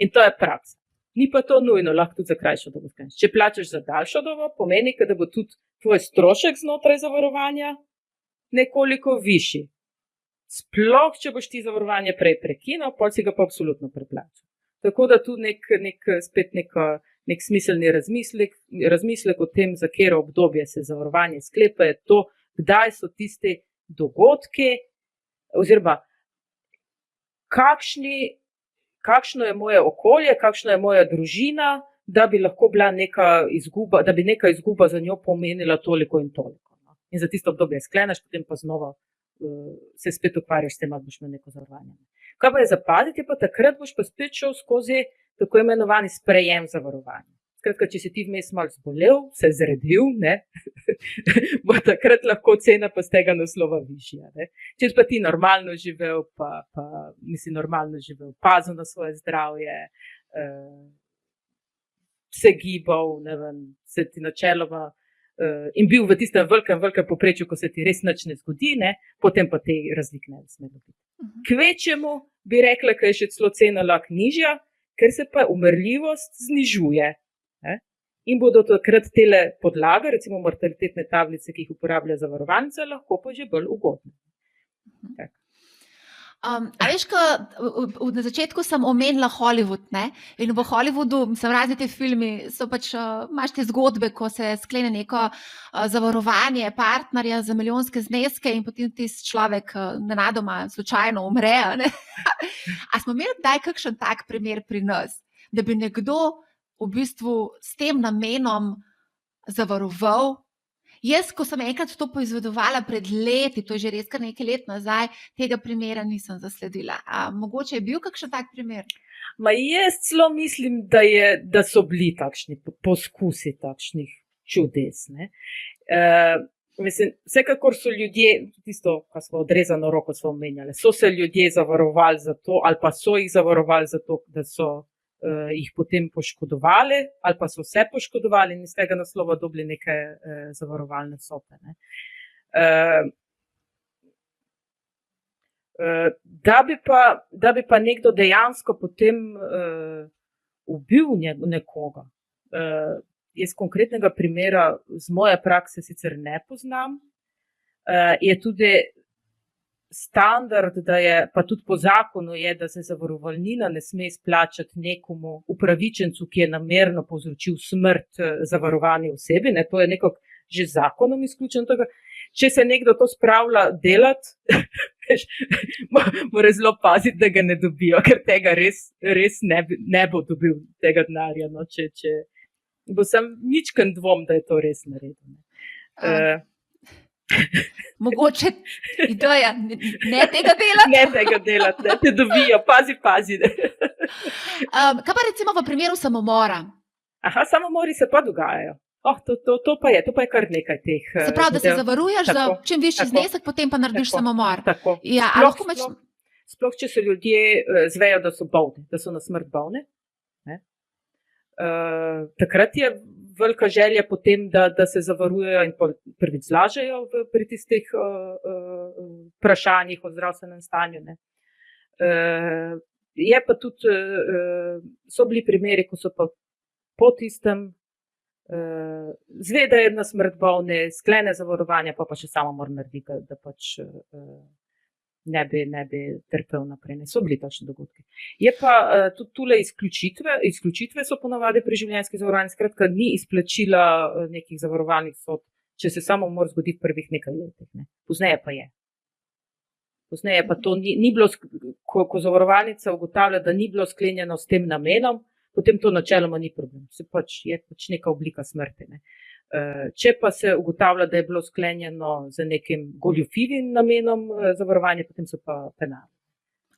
[SPEAKER 3] In to je praksa. Ni pa to nujno, lahko tudi za krajšo dobo skleneš. Če plačaš za daljšo dobo, pomeni, da bo tudi tvoj strošek znotraj zavarovanja nekoliko višji. Sploh, če boš ti zavarovanje prej prekinil, pol si ga pa absolutno preplačal. Tako da tu spet nek smiselni razmislek o tem, za katero obdobje se zavarovanje sklepa, je to, kdaj so tisti dogodki, oziroma kakšno je moje okolje, kakšna je moja družina, da bi lahko bila neka izguba, da bi neka izguba za njo pomenila toliko in toliko. No. In za tisto obdobje skleneš, potem pa znova se spet ukvarjaš s tem, ali boš imel neko zavarovanje. Kaj pa je zapaziti, pa takrat boš pa spet šel skozi tako imenovani sprejem zavarovanja. Skratka, če si ti vmes malo zbolel, se zredil, ne, bo takrat lahko cena pa z tega naslova višja. Ne. Če pa ti normalno živel, normalno živel, pazil na svoje zdravje, se gibal, ne vem, se ti načeloma in bil v tistem velikem povprečju, ko se ti res nič ne zgodi, ne, potem pa te razlike ne sme dobiti. Kvečemu bi rekla, da je še celo cena lahko nižja, ker se pa umrljivost znižuje. In bodo takrat tele podlage, recimo mortalitetne tablice, ki jih uporablja zavarovalnica, lahko pa že bolj ugodne.
[SPEAKER 1] A veš, na začetku sem omenila Hollywood, ne? In v Hollywoodu, razni te filmi, so pač, imaš te zgodbe, ko se sklene neko zavarovanje partnerja za milijonske zneske in potem tisti človek nenadoma slučajno umre. Ne? A smo imeli kdaj kakšen tak primer pri nas, da bi nekdo v bistvu s tem namenom zavaroval? Jaz, ko sem enkrat to poizvedovala pred leti, to je že res kar nekaj let nazaj, tega primera nisem zasledila. A mogoče je bil kakšen tak primer?
[SPEAKER 3] Jaz celo mislim, da so bili takšni poskusi takšnih čudes. Ne? Mislim, vsekakor so ljudje, tisto, kar smo odrezano roko smo omenjali, so se ljudje zavarovali za to, ali pa so jih zavarovali za to, da so jih potem poškodovali, ali pa so se poškodovali in iz tega naslova dobili neke zavarovalne sope. Ne. Da bi pa nekdo dejansko potem ubil nekoga. Jaz konkretnega primera z moje prakse sicer ne poznam. Je tudi standard, da je, pa tudi po zakonu je, da se zavarovalnina ne sme izplačati nekomu upravičencu, ki je namerno povzročil smrt zavarovani osebi. Ne, to je nekako že zakonom izključeno. Če se nekdo to spravlja delati, mora zelo paziti, da ga ne dobijo, ker tega res ne bo dobil tega denarja. No, če bo sam ničken dvom, da je to res naredil.
[SPEAKER 1] Mogoče ideja, ne tega delati.
[SPEAKER 3] Ne tega delati, ne te dobijo, pazi.
[SPEAKER 1] Kaj pa recimo v primeru samomora?
[SPEAKER 3] Samomori se pa dogajajo. To pa je kar nekaj teh.
[SPEAKER 1] Se pravi, da se zavaruješ za čim višji znesek, potem pa narediš samomor.
[SPEAKER 3] Tako.
[SPEAKER 1] Ja,
[SPEAKER 3] sploh, če se ljudje zvejo, da so bolni, da so na smrt bolni. Takrat je velika želja potem, da se zavarujejo in prvič zlažejo pri tistih vprašanjih o zdravstvenem stanju. Ne. Je pa tudi, so bili primeri, ko so pa po tistem zve, da je na smrt bolne, sklene zavarovanja, pa še samomor naredi, da pač ne bi trpel naprej. So bili takšni dogodki. Je pa tudi tule izključitve so ponavadi pri življenjski zavarovanji, skratka ni izplačila nekih zavarovalnih sodb, če se samomor zgodi v prvih nekaj letih. Ne. Pozneje pa je. Pozneje pa to ni bilo, ko zavarovalnica ugotavlja, da ni bilo sklenjeno s tem namenom, potem to načeloma ni problem. Je pač neka oblika smrti. Ne. Če pa se ugotavlja, da je bilo sklenjeno z nekim goljufivim namenom zavarovanja, potem so pa penali.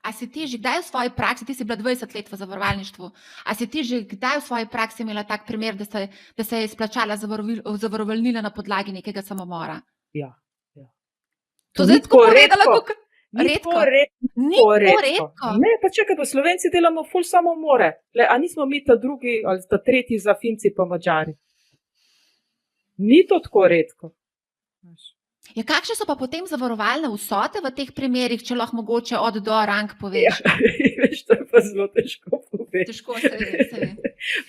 [SPEAKER 1] A si ti že kdaj v svoji praksi, ti si bila 20 let v zavarovalništvu, a si ti že kdaj v svoji praksi imela tak primer, da se je izplačala zavarovalnina na podlagi nekega samomora?
[SPEAKER 3] Ja.
[SPEAKER 1] To zdaj tako povedala, kako
[SPEAKER 3] Ni redko. Ne, pa čakaj, pa Slovenci delamo ful samomore. A nismo mi ta drugi ali ta tretji za Finci pa Mađari? Ni to tako redko.
[SPEAKER 1] Ja, kakšne so pa potem zavarovalne vsote v teh primerih, če lahko mogoče od do rang poveš?
[SPEAKER 3] Ja, veš, to je pa zelo težko povedati.
[SPEAKER 1] Težko se ve.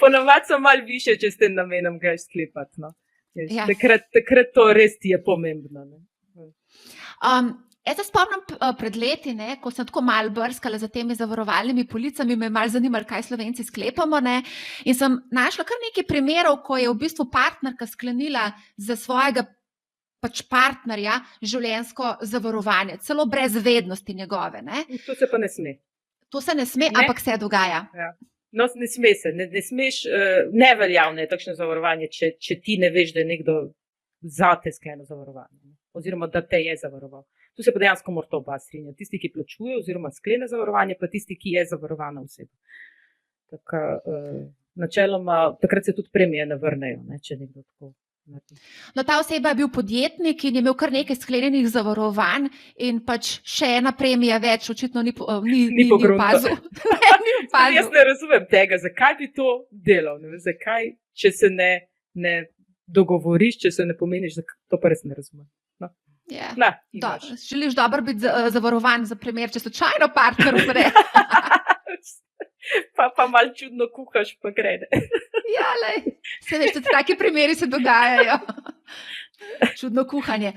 [SPEAKER 3] Ponavadi so malo više, če s tem namenom greš sklepati. No. Ja. Takrat to res ti je pomembno. Ne?
[SPEAKER 1] Jaz se spomnim pred leti, ne, ko sem tako malo brskala za temi zavarovalnimi policami, me je malo zanimalo, kaj Slovenci sklepamo. Ne, in sem našla kar nekaj primerov, ko je v bistvu partnerka sklenila za svojega partnerja življenjsko zavarovanje, celo brez vednosti njegove. Ne.
[SPEAKER 3] To se pa ne sme.
[SPEAKER 1] To se ne sme, ampak se dogaja.
[SPEAKER 3] Ja. No, ne sme se, ne smeš, neveljavno je takšno zavarovanje, če ti ne veš, da je nekdo zate sklenil zavarovanje, oziroma da te je zavaroval. Tu se pa dejansko mora to oba strinjati. Tisti, ki plačuje oziroma sklene zavarovanje, pa tisti, ki je zavarovana oseba. Tako, načeloma, takrat se tudi premije ne vrnejo, če nekdo tako naredi.
[SPEAKER 1] No, ta oseba je bil podjetnik in je imel kar nekaj sklenjenih zavarovanj in pač še ena premija več, očitno ni opazil.
[SPEAKER 3] Jaz ne razumem tega, zakaj bi to delal, zakaj, če se ne dogovoriš, če se ne pomeniš, to pa res ne razumem.
[SPEAKER 1] Yeah. Želiš dobro biti zavarovan za primer, če slučajno partner umre.
[SPEAKER 3] Pa malo čudno kuhaš, pa gre.
[SPEAKER 1] Ja, lej. Se veš, tudi taki primeri se dogajajo. Čudno kuhanje.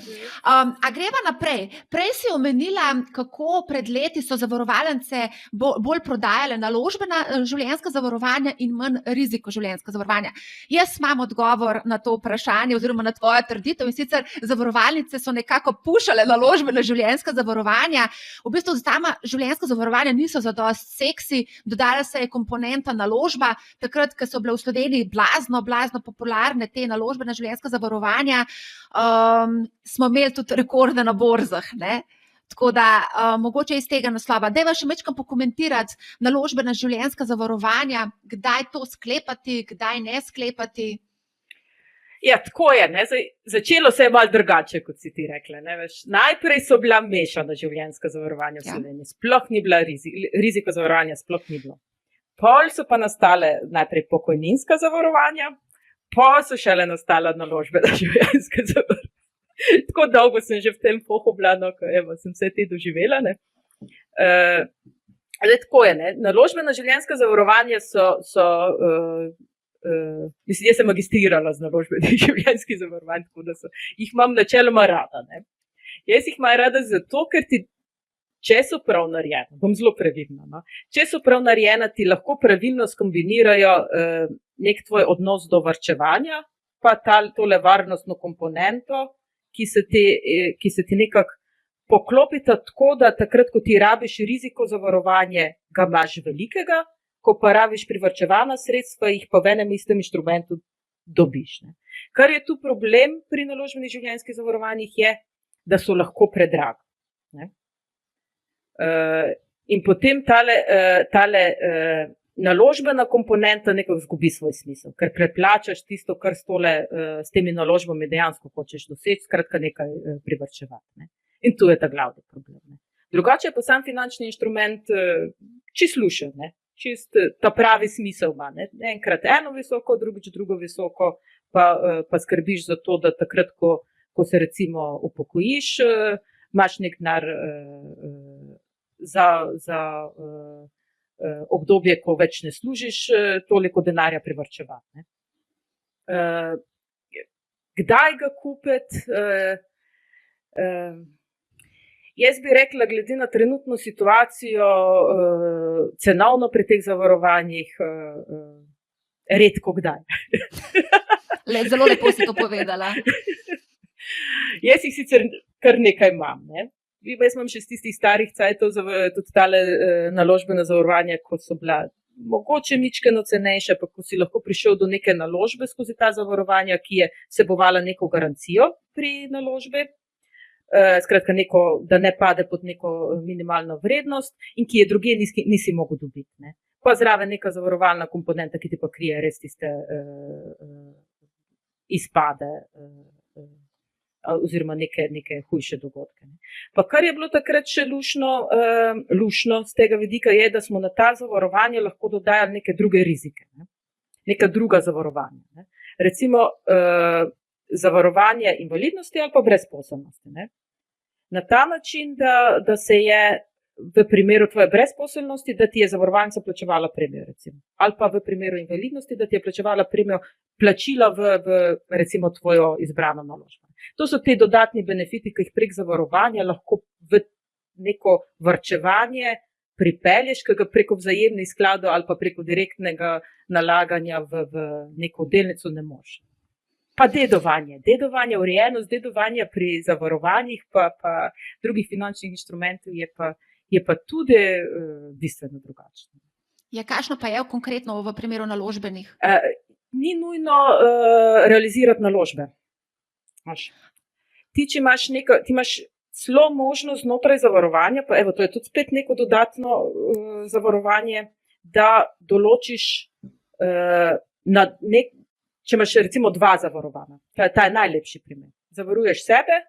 [SPEAKER 1] A greva naprej. Prej si omenila, kako pred leti so zavarovalnice bolj prodajale naložbena življenjska zavarovanja in manj riziko življenjska zavarovanja. Jaz imam odgovor na to vprašanje oziroma na tvojo trditev, in sicer zavarovalnice so nekako pušale naložbena življenjska zavarovanja. V bistvu sama življenjska zavarovanja niso zadosti seksi, dodala se je komponenta naložba. Takrat, ko so bile v Sloveniji blazno popularne te naložbena življenjska zavarovanja, smo imeli tudi rekorde na borzah, ne? Tako da mogoče iz tega naslova. Dajva še majčkeno pokomentirati naložbena življenjska zavarovanja, kdaj to sklepati, kdaj ne sklepati.
[SPEAKER 3] Ja, tako je, ne? Začelo se je malo drugače, kot si ti rekla, ne? Veš, najprej so bila mešana življenjska zavarovanja v Sloveniji, sploh ni bila riziko zavarovanja, sploh ni bilo. Pol so pa nastale najprej pokojninska zavarovanja, pa so šele nastala naložbena življenjska zavarovanja. Tako dolgo sem že v tem pohobla, ko sem vse te doživela. Tako je, ne? Naložbena življenjska zavarovanja mislim, jaz sem magistrirala z naložbenih življenjskih zavarovanj, tako da jih imam načeloma rada. Ne? Jaz jih imam rada zato, ker če so prav narejena, bom zelo previdna, no? Če so prav narejena, ti lahko pravilno skombinirajo nek tvoj odnos do varčevanja, pa tole varnostno komponento, ki se ti nekako poklopita tako, da takrat, ko ti rabiš riziko zavarovanje, ga imaš velikega, ko pa rabiš privarčevana sredstva, jih pa v enem istem inštrumentu dobiš. Ne? Kar je tu problem pri naložbenih življenjskih zavarovanjih je, da so lahko predragi. In potem tale naložbena komponenta nekako izgubi svoj smisel, ker preplačaš tisto, kar s temi naložbami dejansko hočeš doseči, skratka nekaj privarčevati. Ne? In tu je ta glavni problem. Ne? Drugače je pa sam finančni inštrument čist lušen, čist ta pravi smisel ima. Ne? Enkrat eno visoko, drugič drugo visoko, pa skrbiš za to, da takrat, ko se recimo upokojiš, imaš nek denar za obdobje, ko več ne služiš, toliko denarja privarčevati. Kdaj ga kupiti? Jaz bi rekla, glede na trenutno situacijo, cenovno pri teh zavarovanjih, redko kdaj.
[SPEAKER 1] Zelo lepo si to povedala.
[SPEAKER 3] Jaz jih sicer kar nekaj imam, ne? Jaz imam še z tistih starih cajtov tudi tale naložbena zavarovanja, ko so bila mogoče mičkeno cenejša, pa ko si lahko prišel do neke naložbe skozi ta zavarovanja, ki je vsebovala neko garancijo pri naložbi, skratka da ne pade pod neko minimalno vrednost in ki je drugje nisi mogel dobiti. Ne? Pa zraven neka zavarovalna komponenta, ki ti pa krije res tiste izpade oziroma neke hujše dogodke. Pa kar je bilo takrat še lušno z tega vidika je, da smo na ta zavarovanja lahko dodajali neke druge rizike, neka druga zavarovanja. Ne? Recimo zavarovanje invalidnosti ali pa brezposelnosti. Ne? Na ta način, da se je v primeru tvoje brezposelnosti, da ti je zavarovalnica plačevala premijo, recimo. Ali pa v primeru invalidnosti, da ti je plačevala premijo plačila v recimo tvojo izbrano naložbo. To so te dodatni benefiti, ki jih prek zavarovanja lahko v neko varčevanje pripelješ, ki ga preko vzajemnih skladov ali pa preko direktnega nalaganja v neko delnico ne moreš. Pa dedovanje, urejenost dedovanja pri zavarovanjih pa drugih finančnih inštrumentov je pa tudi bistveno drugačno.
[SPEAKER 1] Ja, kakšno pa je konkretno v primeru naložbenih?
[SPEAKER 3] Ni nujno realizirati naložbe. Ti, če imaš ti imaš celo možnost znotraj zavarovanja, pa evo, to je tudi spet neko dodatno zavarovanje, da določiš če imaš recimo 2 zavarovana, ta je najlepši primer. Zavaruješ sebe,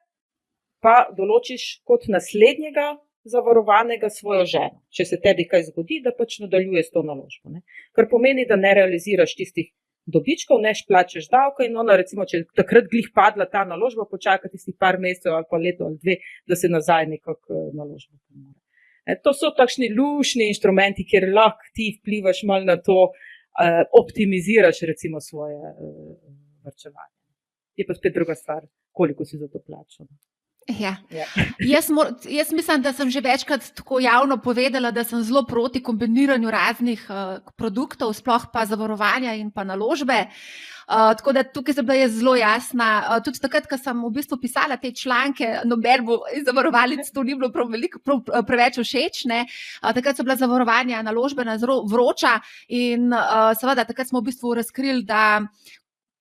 [SPEAKER 3] pa določiš kot naslednjega zavarovanega svojo ženo. Če se tebi kaj zgodi, da pač nadaljuje s to naložbo. Ne? Kar pomeni, da ne realiziraš tistih dobičkov, ne plačaš davka in ona recimo, če takrat glih padla ta naložba, počaka tistih par mesecev ali pa leto ali 2, da se nazaj nekako naložba pomore. To so takšni lušni inštrumenti, kjer lahko ti vplivaš malo na to, optimiziraš recimo svoje varčevanje. Je pa spet druga stvar, koliko si za to plačal.
[SPEAKER 1] Ja. Jaz mislim, da sem že večkrat tako javno povedala, da sem zelo proti kombiniranju raznih produktov, sploh pa zavarovanja in pa naložbe. Tako da tukaj sem bila jaz zelo jasna. Tudi takrat, ko sem v bistvu pisala te članke, nobenemu iz zavarovalnic to ni bilo preveč všeč. Takrat so bila zavarovanja naložbena zelo vroča in seveda takrat smo v bistvu razkrili, da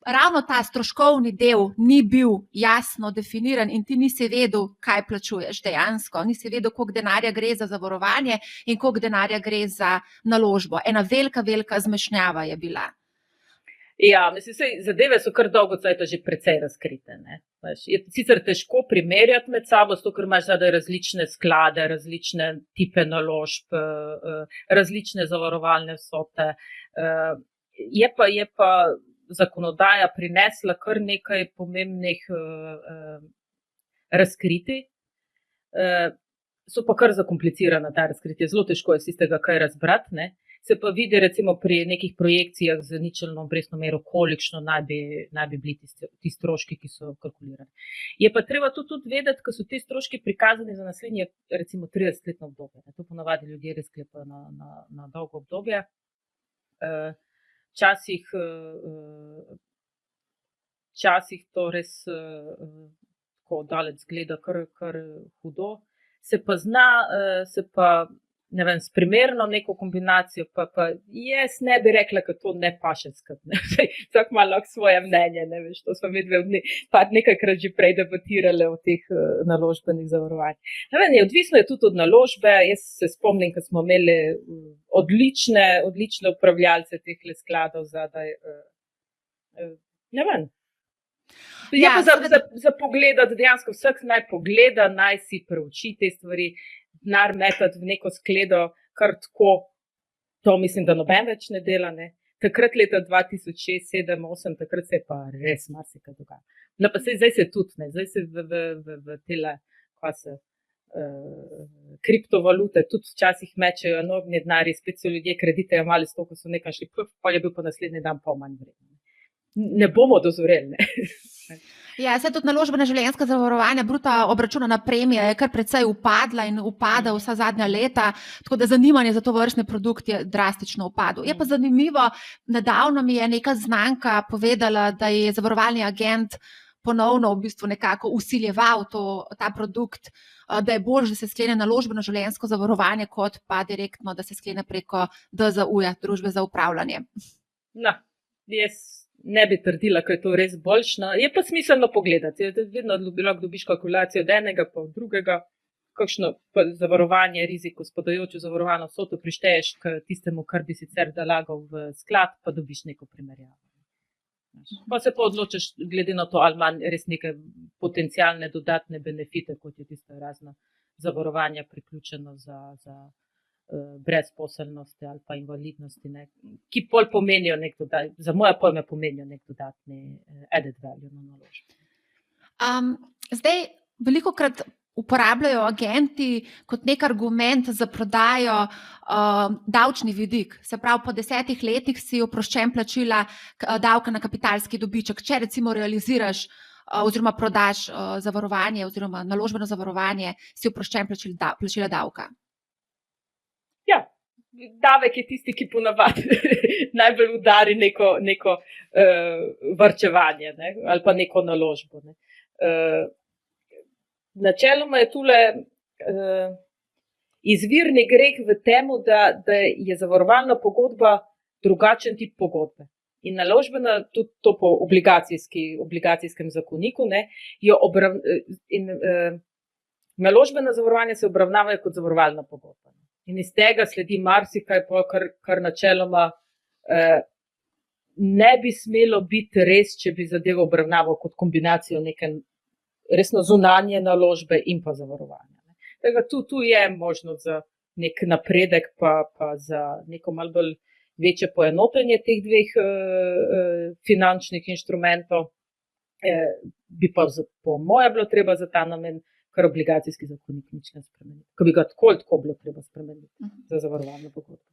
[SPEAKER 1] ravno ta stroškovni del ni bil jasno definiran in ti nisi vedel, kaj plačuješ dejansko. Nisi vedel, koliko denarja gre za zavarovanje in koliko denarja gre za naložbo. Ena velika zmešnjava je bila.
[SPEAKER 3] Ja, mislim, zadeve so kar dolgo cajta že precej razkrite. Ne? Je sicer težko primerjati med sabo, zato ker imaš zadaj različne sklade, različne tipe naložb, različne zavarovalne vsote. Je pa zakonodaja prinesla kar nekaj pomembnih razkritij. So pa kar zakomplicirana ta razkritja, zelo težko je iz tega kaj razbrati, ne. Se pa vidi recimo pri nekih projekcijah z ničelno obrestno mero, kolikšno naj bi bili ti stroški, ki so kalkulirani. Je pa treba tudi vedeti, ko so ti stroški prikazani za naslednje recimo 30-letno obdobje. To ponavadi ljudje res sklepajo na dolgo obdobje. Včasih to res tako daleč zgleda kar hudo. Se pa ne vem, s primerno neko kombinacijo, pa jaz ne bi rekla, da to ne paše skupaj. Vsak ima lahko svoje mnenje, ne veš, to smo nekajkrat že prej debatirali o teh naložbenih zavarovanjih. Ne vem, odvisno je tudi od naložbe. Jaz se spomnim, ko smo imeli odlične upravljalce teh skladov zadaj. Ne vem. Je pa za pogledati, dejansko vsak naj pogleda, naj si preuči te stvari, denar metati v neko skledo, kar tako, to mislim, da noben več ne dela. Ne. Takrat leta 2006, 2007, 2008, takrat se je pa res marsikaj dogaja. No pa zdaj se tudi, ne. Zdaj se v tele, kriptovalute tudi včasih mečejo enormni denarji, spet so ljudje kredite jemali s to, ko so nekaj šli, pa je bil pa naslednji dan pol manj vreden. Ne bomo dozoreli, ne.
[SPEAKER 1] Ja, se tudi naložbena življenjska zavarovanja, bruto obračunana premija je kar precej upadla in upada vsa zadnja leta, tako da zanimanje za to vrstne produkt je drastično upadlo. Je pa zanimivo, nedavno mi je neka znanka povedala, da je zavarovalni agent ponovno v bistvu nekako vsiljeval ta produkt, da je bolj, da se sklene naložbeno življenjsko zavarovanje, kot pa direktno, da se sklene preko DZU-ja, družbe za upravljanje.
[SPEAKER 3] No, jaz ne bi trdila, da je to res boljšno. Je pa smiselno pogledati. Vedno lahko dobiš kalkulacijo od enega pa od drugega, kakšno zavarovanje, riziko, spadajočo zavarovano vsoto prišteješ k tistemu, kar bi sicer dalagal v sklad, pa dobiš neko primerjavo. Pa se pa odločiš glede na to, ali ima res neke potencialne dodatne benefite, kot je tisto razno zavarovanja priključeno za brezposelnosti ali pa invalidnosti, ne, ki pol pomenijo za moje pojme pomenijo nek dodatni added value na naložbo.
[SPEAKER 1] Zdaj, velikokrat uporabljajo agenti kot nek argument za prodajo davčni vidik. Se pravi, po 10 letih si oproščen plačila davka na kapitalski dobiček. Če recimo realiziraš oziroma prodaš zavarovanje oziroma naložbeno zavarovanje, si oproščen plačila davka.
[SPEAKER 3] Ja, davek je tisti, ki ponavadi najbolj udari neko varčevanje, ne, ali pa neko naložbo. Ne. Načeloma je tule, izvirni greh v temu, da je zavarovalna pogodba drugačen tip pogodbe. In naložbena, tudi to po obligacijskem zakoniku, ne, naložbena zavarovanja se obravnavajo kot zavarovalna pogodba. In iz tega sledi marsikaj, kar načeloma ne bi smelo biti res, če bi zadevo obravnaval kot kombinacijo neke resno zunanje naložbe in pa zavarovanja. Tega tu je možnost za nek napredek, pa za neko malo bolj večje poenotenje teh dveh finančnih inštrumentov. Bi pa po moje bilo treba za ta namen kar obligacijski zakonik nič ne spremeniti. Ko bi ga tako bilo treba spremeniti za zavarovalno pogodbo.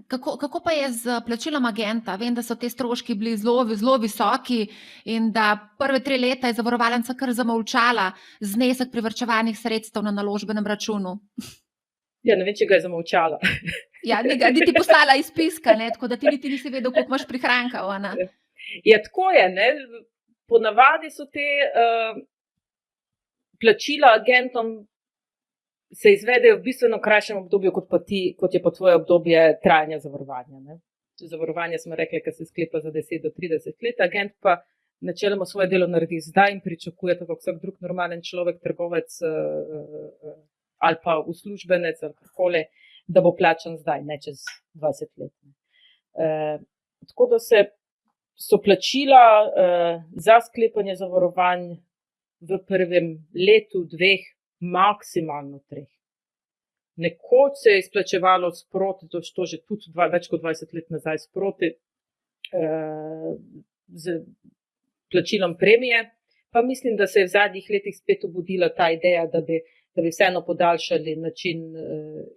[SPEAKER 1] Kako pa je z plačilom agenta? Vem, da so te stroški bili zelo visoki in da prve 3 leta je zavarovalnica kar zamolčala znesek privarčevanih sredstev na naložbenem računu.
[SPEAKER 3] Ja, ne vem, če ga je zamolčala.
[SPEAKER 1] Ja, niti poslala izpiska, ne, tako da ti niti nisi vedel, koliko imaš prihrankov.
[SPEAKER 3] Ja, tako je, ne. Ponavadi so te plačila agentom se izvedejo v bistveno krajšem obdobju, kot je pa tvoje obdobje trajanja zavarovanja. Ne. Zavarovanje smo rekli, da se sklepa za 10 do 30 let, agent pa načeloma svoje delo naredi zdaj in pričakuje, tako kot vsak drug normalen človek, trgovec ali pa uslužbenec ali karkoli, da bo plačan zdaj, ne čez 20 let. Tako da so plačila za sklepanje zavarovanj v prvem letu, 2, maksimalno 3. Nekoč se je izplačevalo sproti, to že tudi več kot 20 let nazaj sproti, z plačilom premije, pa mislim, da se je v zadnjih letih spet obudila ta ideja, da bi vseeno podaljšali način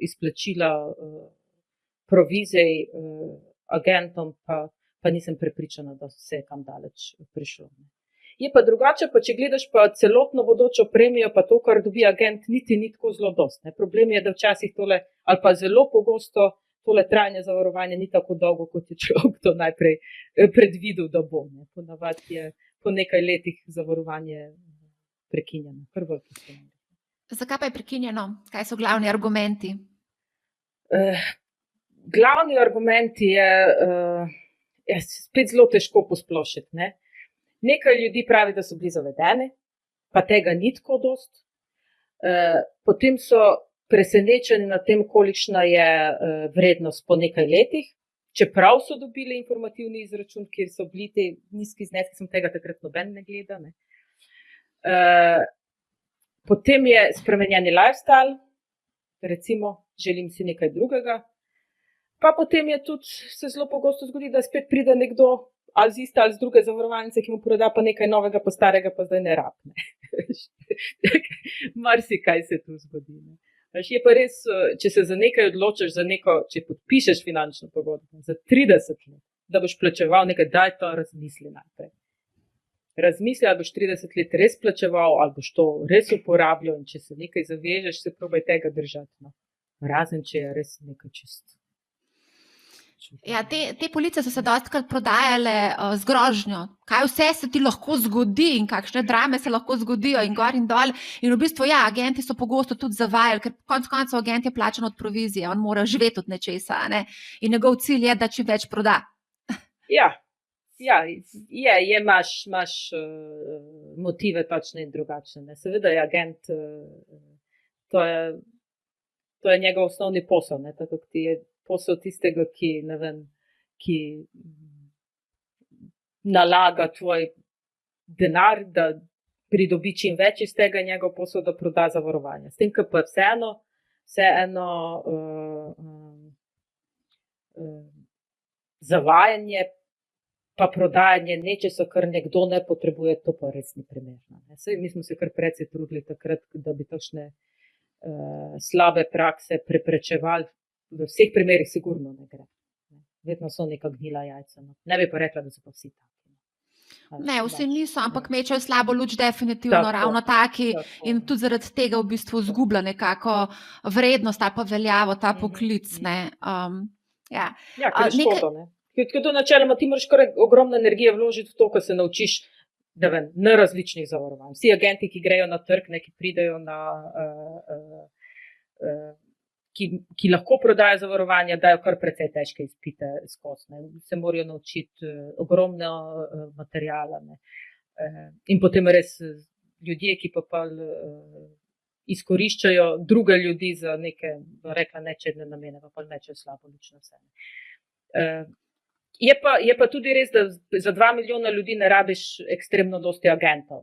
[SPEAKER 3] izplačila provizij agentom, pa nisem prepričana, da se je kam daleč prišlo. Je pa drugače, pa če gledaš pa celotno bodočo premijo, pa to, kar dobi agent, niti ni tako zelo dosti. Problem je, da včasih tole, ali pa zelo pogosto, tole trajanje zavarovanja ni tako dolgo, kot je človek to najprej predvidel, da bo. Ponavadi je po nekaj letih zavarovanje prekinjeno.
[SPEAKER 1] Zakaj pa je prekinjeno? Kaj so glavni argumenti?
[SPEAKER 3] Glavni argumenti je spet zelo težko posplošiti, ne. Nekaj ljudi pravi, da so bili zavedeni, pa tega ni tako dosti. Potem so presenečeni nad tem, kolikšna je vrednost po nekaj letih, čeprav so dobili informativni izračun, kjer so bili te nizki zneski, sem tega takrat noben ne gleda. Ne. Potem je spremenjeni lifestyle, recimo želim si nekaj drugega. Pa potem je tudi se zelo pogosto zgodi, da spet pride nekdo ali z iste ali z druge zavarovalnice, ki mu proda pa nekaj novega, pa starega, pa zdaj ne rabne. Marsikaj se tu zgodi. Ne. Je pa res, če se za nekaj odločiš, če podpišeš finančno pogodbo za 30 let, da boš plačeval nekaj, daj to razmisli najprej. Razmisli, ali boš 30 let res plačeval, ali boš to res uporabljal in če se nekaj zavežeš, se probaj tega držati. No. Razen, če je res nekaj čisto.
[SPEAKER 1] Ja, te police so se dostikrat prodajale z grožnjo. Kaj vse se ti lahko zgodi in kakšne drame se lahko zgodijo in gor in dol. In v bistvu, ja, agenti so pogosto tudi zavajali, ker konec koncev agent je plačan od provizije, on mora živeti od nečesa, ne? In njegov cilj je, da čim več proda.
[SPEAKER 3] Ja, imaš motive takšne in drugačne. Seveda je agent, to je njegov osnovni posel, ne? Tako ti je posel tistega, ki nalaga tvoj denar, da pridobi čim več iz tega njegov posel, da proda zavarovanje. S tem, ker pa vseeno zavajanje pa prodajanje nečesa, kar nekdo ne potrebuje, to pa res ni primerno. Mi smo se kar precej trudili takrat, da bi takšne slabe prakse preprečevali. V vseh primerih sigurno ne gre. Vedno so neka gnila jajca. Ne bi pa rekla, da so pa vsi taki.
[SPEAKER 1] Ne, vsi niso, ampak mečejo slabo luč definitivno, ravno taki. In tudi zaradi tega v bistvu izgublja nekako vrednost ali pa veljavo ta poklic.
[SPEAKER 3] Ja, ker je škoda, ne. Ker to načeloma ti moraš kar ogromno energije vložiti v to, kar se naučiš na različnih zavarovanj. Vsi agenti, ki grejo na trg, ki pridejo ki lahko prodajo zavarovanja, dajo kar precej težke izpite skozi. Se morajo naučiti ogromno materijala. In potem res ljudje, ki pa izkoriščajo druge ljudi za neke, rekla, nečedne namene, pa mečejo slabo luč na vse. Je pa tudi res, da za 2 milijona ljudi ne rabiš ekstremno dosti agentov.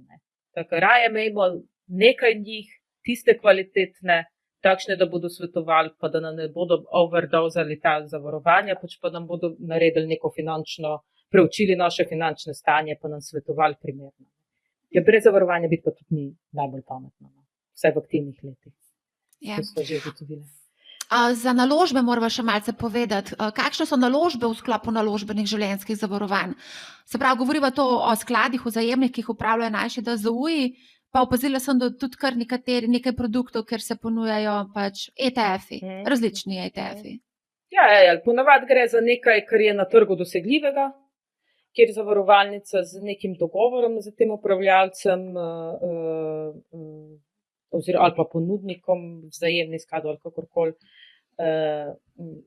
[SPEAKER 3] Tako raje imejmo nekaj njih, tiste kvalitetne, takšne, da bodo svetovali, pa da nam ne bodo overdosali ta zavarovanja, pač pa nam bodo naredili neko finančno, preučili naše finančne stanje, pa nam svetovali primerno. Ja, brez zavarovanja biti pa tudi ni najbolj pametno, vsaj v aktivnih letih.
[SPEAKER 1] Ja.
[SPEAKER 3] To smo že ugotovili.
[SPEAKER 1] Za naložbe moramo še malce povedati. Kakšne so naložbe v sklopu naložbenih življenjskih zavarovanj? Se pravi, govorimo to o skladih vzajemnih, ki jih upravljajo naši DZU-ji, pa opazila sem, da tudi kar nekaj produktov, kjer se ponujajo pač ETF-i, različni ETF-i.
[SPEAKER 3] Ja, ponavadi gre za nekaj, kar je na trgu dosegljivega, kjer zavarovalnica z nekim dogovorom z tem upravljalcem ali pa ponudnikom vzajemnih skladov ali kakorkoli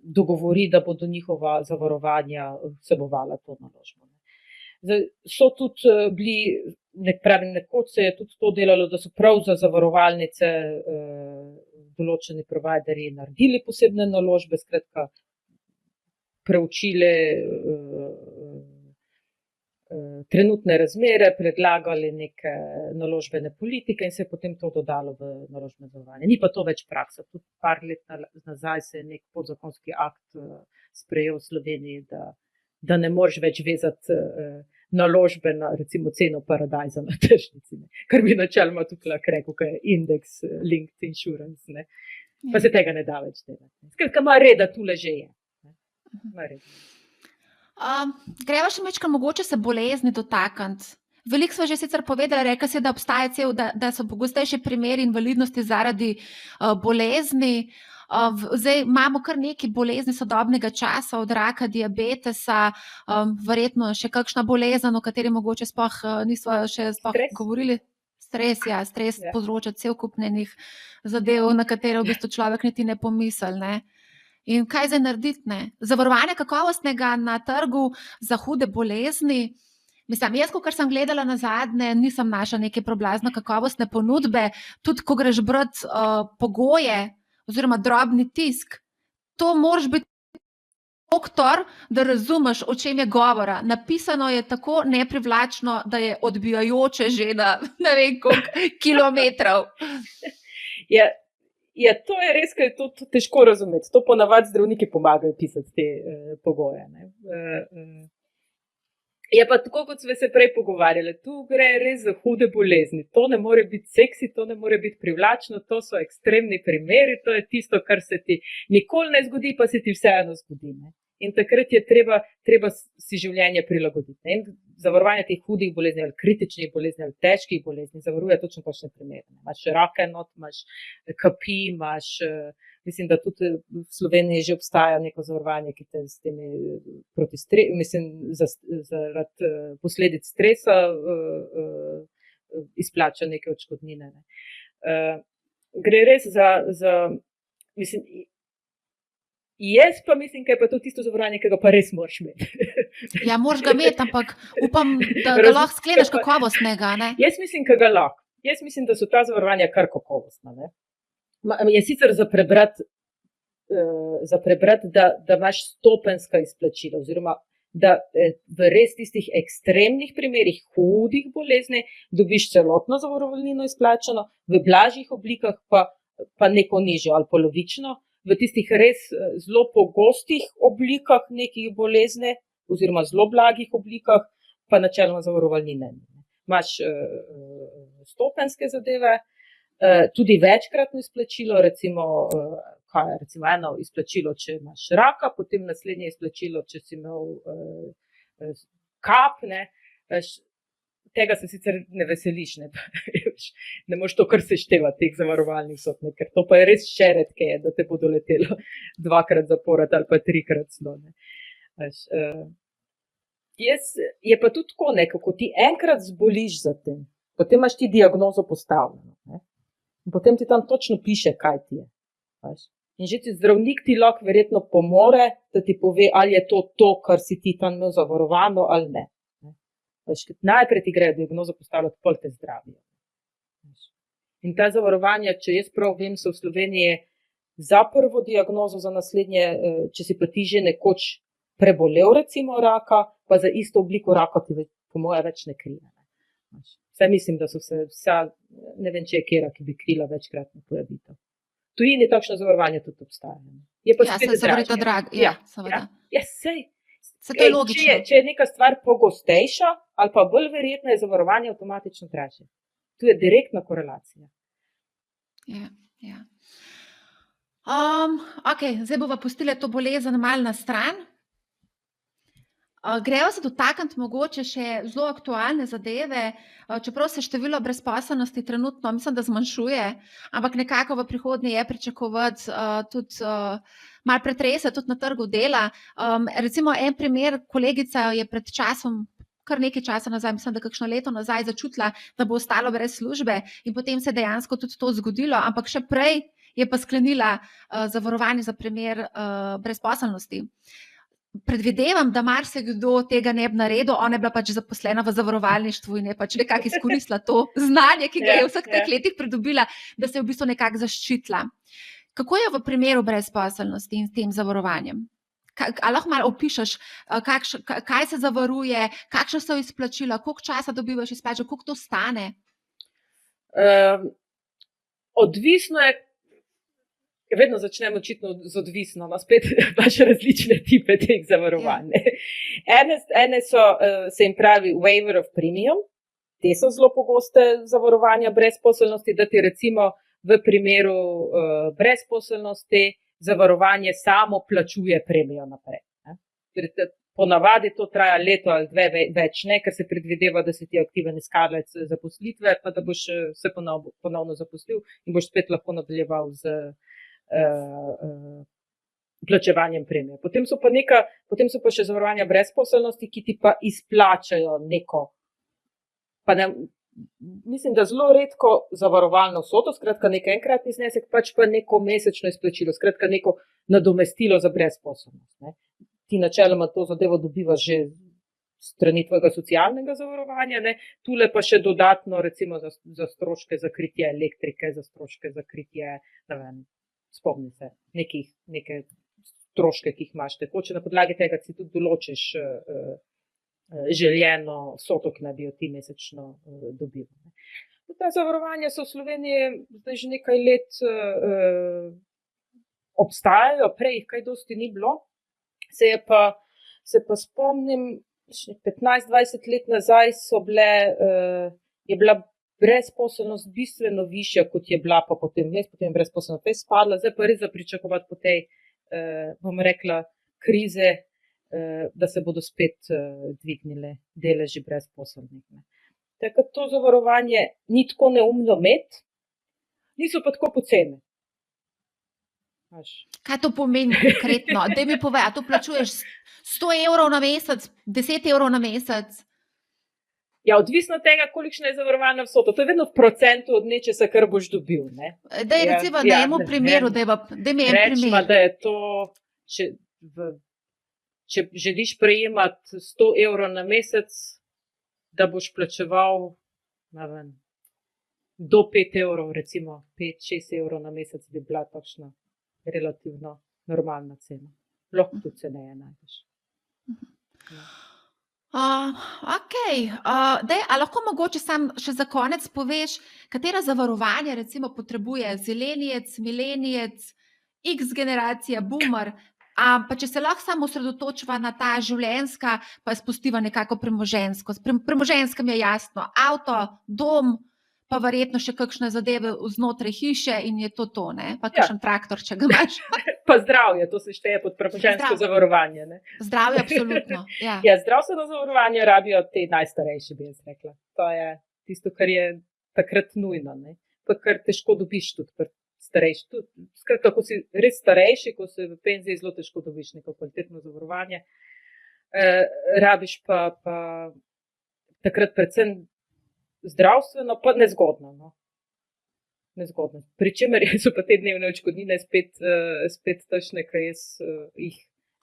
[SPEAKER 3] dogovori, da bodo njihova zavarovanja vsebovala to naložbo. So tudi bili, nekoč se je tudi to delalo, da so prav za zavarovalnice določeni providerji naredili posebne naložbe, skratka preučili trenutne razmere, predlagali neke naložbene politike in se je potem to dodalo v naložbeno zavarovanje. Ni pa to več praksa. Tudi par let nazaj se je nek podzakonski akt sprejel v Sloveniji, da ne moreš več vezati naložbe na recimo ceno paradajza na tržnici, kar bi načeloma tukaj lahko rekel, kaj je index linked insurance, pa se tega ne da več delati. Skratka, ima reda, tule že je.
[SPEAKER 1] Greva še mečkaj mogoče se bolezni dotakniti. Veliko smo že sicer povedali, rekla si, da obstaja da so pogostejši primeri invalidnosti zaradi bolezni. Zdaj imamo kar nekaj bolezni sodobnega časa, od raka, diabetesa, verjetno še kakšna bolezen, o kateri mogoče nismo še govorili. Stres povzroča cel kup njenih zadev, na katere v bistvu človek niti ne pomisli, ne. In kaj zdaj narediti, ne? Zavarovanje kakovostnega na trgu za hude bolezni. Mislim, jaz, kar sem gledala nazadnje, nisem našla neke preblazno kakovostne ponudbe. Tudi, ko greš brati pogoje oziroma drobni tisk, to moraš biti doktor, da razumeš, o čem je govora. Napisano je tako neprivlačno, da je odbijajoče že na ne vem koliko kilometrov.
[SPEAKER 3] Ja, to je res, ker je to težko razumeti. To ponavadi zdravniki pomagajo pisati te pogoje. Je pa tako, kot smo se prej pogovarjali, tu gre res za hude bolezni. To ne more biti seksi, to ne more biti privlačno, to so ekstremni primeri, to je tisto, kar se ti nikoli ne zgodi, pa se ti vseeno zgodi. In takrat je treba si življenje prilagoditi. In zavarovanje teh hudih bolezni ali kritičnih bolezni ali težkih bolezni zavaruje točno takšne primere. Imaš raka not, imaš kapi, imaš, mislim, da tudi v Sloveniji že obstaja neko zavarovanje, ki te s temi zaradi posledic stresa izplača neke odškodnine. Gre res za mislim, jaz pa mislim, da je pa to tisto zavarovanje, ki ga pa res moraš imeti.
[SPEAKER 1] Ja, moraš ga imeti, ampak upam, da ga lahko skleneš kakovostnega, ne?
[SPEAKER 3] Jaz mislim, da ga lahko. Jaz mislim, da so ta zavarovanja kar kakovostna, ne. Je sicer za prebrati, da imaš stopenjska izplačila, oziroma da v res tistih ekstremnih primerih hudih bolezni dobiš celotno zavarovalnino izplačano, v blažjih oblikah pa neko nižjo ali polovično. V tistih res zelo pogostih oblikah nekih bolezni oziroma zelo blagih oblikah pa načeloma zavarovalnine. Imaš stopenjske zadeve, tudi večkratno izplačilo, recimo eno izplačilo, če imaš raka, potem naslednje izplačilo, če si imel kap, ne. Tega se sicer ne veseliš, ne moreš to kar seštevati teh zavarovalnih sod, ker to pa je res še redkeje, da te bo doletelo 2-krat zapored ali pa 3-krat celo. Je pa tudi tako, ko ti enkrat zboliš za tem, potem imaš ti diagnozo postavljeno, potem ti tam točno piše, kaj ti je. In že ti zdravnik ti lahko verjetno pomore, da ti pove, ali je to, kar si ti tam imel zavarovano ali ne. Najprej ti gre diagnozo postavljati, pol te zdravijo. In ta zavarovanja, če jaz prav vem, so v Sloveniji za prvo diagnozo, za naslednje, če si pa ti že nekoč prebolel recimo raka, pa za isto obliko raka ti po moje več ne krije. Vse mislim, da so vsa, ne vem, če je kera, ki bi krila večkratno pojavitev. V tujini takšno zavarovanje tudi obstaja. Je pa spet dražje. Ja, sej.
[SPEAKER 1] To je logično.
[SPEAKER 3] Če je neka stvar pogostejša ali pa bolj verjetno, je zavarovanje avtomatično dražje. Tu je direktna korelacija.
[SPEAKER 1] Ja. Okay, zdaj bova pustila to bolezen malo na stran. Gremo se dotakniti mogoče še zelo aktualne zadeve, čeprav se število brezposelnosti trenutno, mislim, da zmanjšuje, ampak nekako v prihodnje je pričakovati tudi malo pretrese tudi na trgu dela. Recimo en primer, kolegica je pred časom, kar nekaj časa nazaj, mislim, da kakšno leto nazaj začutila, da bo ostalo brez službe in potem se dejansko tudi to zgodilo, ampak še prej je pa sklenila zavarovanje za primer brezposelnosti. Predvidevam, da marsikdo tega ne bi naredil, ona je bila pač zaposlena v zavarovalništvu in je pač nekako izkoristila to znanje, ki ga je v vseh teh letih pridobila, da se je v bistvu nekako zaščitila. Kako je v primeru brezposelnosti in s tem zavarovanjem? Ali lahko malo opišeš, kaj se zavaruje, kakšne so izplačila, koliko časa dobivaš izplačilo, koliko to stane?
[SPEAKER 3] Odvisno je, vedno začnemo očitno z odvisno, spet imaš različne tipe teh zavarovanj. Ene so, se jim pravi waiver of premium, te so zelo pogoste zavarovanja brezposelnosti, da ti recimo v primeru brezposelnosti zavarovanje samo plačuje premijo naprej. Ponavadi to traja leto ali dve več, ne, ker se predvideva, da si ti aktiven iskalec zaposlitve, pa da boš se ponovno zaposlil in boš spet lahko nadaljeval z plačevanjem premije. Potem so pa še zavarovanja brezposelnosti, ki ti pa izplačajo neko, pa ne, mislim, da zelo redko zavarovalno vsoto, skratka nek enkratni znesek, pač pa neko mesečno izplačilo, skratka neko nadomestilo za brezposelnost. Ne. Ti načeloma to zadevo dobivaš že strani tvojega socialnega zavarovanja, ne. Tule pa še dodatno recimo za stroške za kritje elektrike, za stroške za kritje, ne vem, spomni se, neke stroške, ki jih imaš tekoče, na podlagi tega si tudi določiš željeno vsoto, ki naj bi jo ti mesečno dobil. Ta zavarovanja so v Sloveniji zdaj že nekaj let obstajajo, prej jih kaj dosti ni bilo, se pa spomnim, 15-20 let nazaj je bila brezposelnost bistveno višja, kot je bila pa potem brezposelnost spadla, zdaj pa res pričakovati po tej, bom rekla, krize, da se bodo spet dvignile deleži brezposelnih. Tako to zavarovanje ni tako neumno imeti, niso pa tako poceni.
[SPEAKER 1] Kaj to pomeni konkretno? Daj mi povej, a to plačuješ 100 evrov na mesec, 10 evrov na mesec?
[SPEAKER 3] Ja, odvisno od tega, kolikšna je zavarovalna vsota. To je vedno v procentu od nečesa, kar boš dobil. Ne?
[SPEAKER 1] Daj recimo na enem primeru, daj mi en primer.
[SPEAKER 3] Rečemo, da je to, če želiš prejemati 100 evrov na mesec, da boš plačeval, ne vem, do 5 evrov, recimo 5-6 evrov na mesec bi bila takšna relativno normalna cena. Lahko tudi ceneje najdeš.
[SPEAKER 1] Daj, a lahko mogoče sam še za konec poveš, katera zavarovanja recimo potrebuje zelenijec, milenijec, X generacija, boomer, pa če se lahko samo osredotočiva na ta življenjska, pa spustiva nekako premoženjsko. Premoženjska mi je jasno, avto, dom, pa verjetno še kakšne zadeve znotraj hiše in je to, ne? Pa kakšen traktor, če ga imaš.
[SPEAKER 3] Pa zdravje, to se šteje pod premoženjsko zavarovanje. Ne?
[SPEAKER 1] Zdravje, absolutno. Ja,
[SPEAKER 3] zdravstveno zavarovanje rabijo te najstarejši, bi jaz rekla. To je tisto, kar je takrat nujno. Ne? Pa kar težko dobiš tudi starejši. Skratka, ko si res starejši, ko si v penziji, zelo težko dobiš neko kvalitetno zavarovanje. Rabiš pa takrat predvsem zdravstveno, pa nezgodno. No? nezgodno. Pričemer so pa te dnevne odškodnine spet takšne, ki jaz jih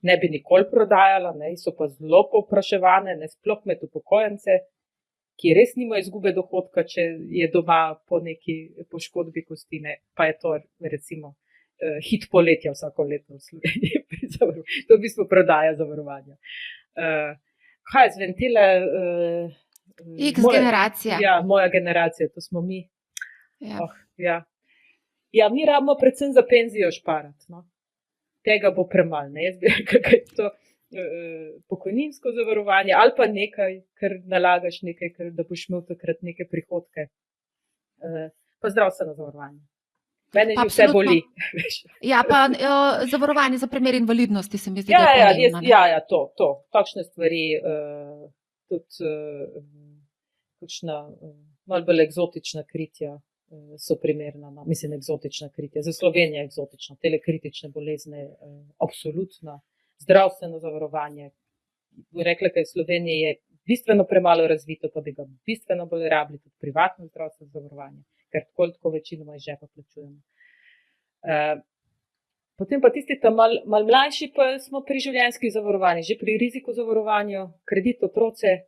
[SPEAKER 3] ne bi nikoli prodajala, ne, so pa zelo povpraševane, ne, sploh med upokojence, ki res nimajo izgube dohodka, če je doma po neki poškodbi kosti, ne, pa je to recimo hit poletja vsako leto v Sloveniji. To v bistvu prodaja zavarovanja. Kaj z ventile?
[SPEAKER 1] Generacija.
[SPEAKER 3] Ja, moja generacija, to smo mi.
[SPEAKER 1] Ja.
[SPEAKER 3] Ja, mi rabimo predvsem za penzijo šparati. No. Tega bo premalo. Jaz bi rekel, kaj je to pokojninsko zavarovanje ali pa nekaj, ker nalagaš nekaj, da boš imel takrat neke prihodke. Pa zdravstveno zavarovanje. Mene že vse boli.
[SPEAKER 1] Ja, pa zavarovanje za primer invalidnosti se mi zdi,
[SPEAKER 3] da
[SPEAKER 1] je pomembno.
[SPEAKER 3] Ja, to. Takšne stvari, tudi kakšna malo bolj eksotična kritja so primerna. No. Mislim, eksotična kritja. Za Slovenijo je eksotična. Telekritične bolezni, absolutno. Zdravstveno zavarovanje. Rekla, da je Slovenija bistveno premalo razvito, pa bi ga bistveno bolj rabili tudi privatno zdravstveno zavarovanje, ker tako večinoma iz žepa plačujemo. Potem pa tisti tam malo mlajši, pa smo pri življenjskih zavarovanjih, že pri riziku zavarovanja, kredit otroce,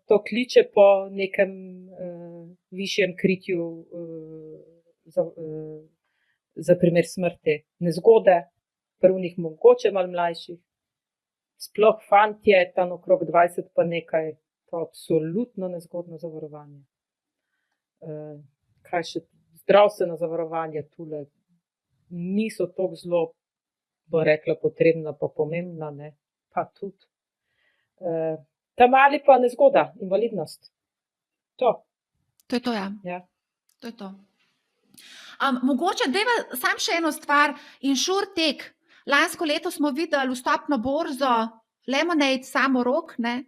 [SPEAKER 3] to kliče po nekem višjem kritju za primer smrti, nezgode, prvnih mogoče malo mlajših, sploh fantje, tam okrog 20 pa nekaj, to absolutno nezgodno zavarovanje. Kaj še, zdravstveno zavarovanje tule niso tako zelo, bo rekla, potrebna pa pomembna, ne, pa tudi. Ta mali pa nezgoda, invalidnost. To
[SPEAKER 1] je to, ja.
[SPEAKER 3] Ja.
[SPEAKER 1] To je to. Mogoče dajva sam še eno stvar, InsurTech. Lansko leto smo videli vstop na borzo Lemonade, Samorok, ne.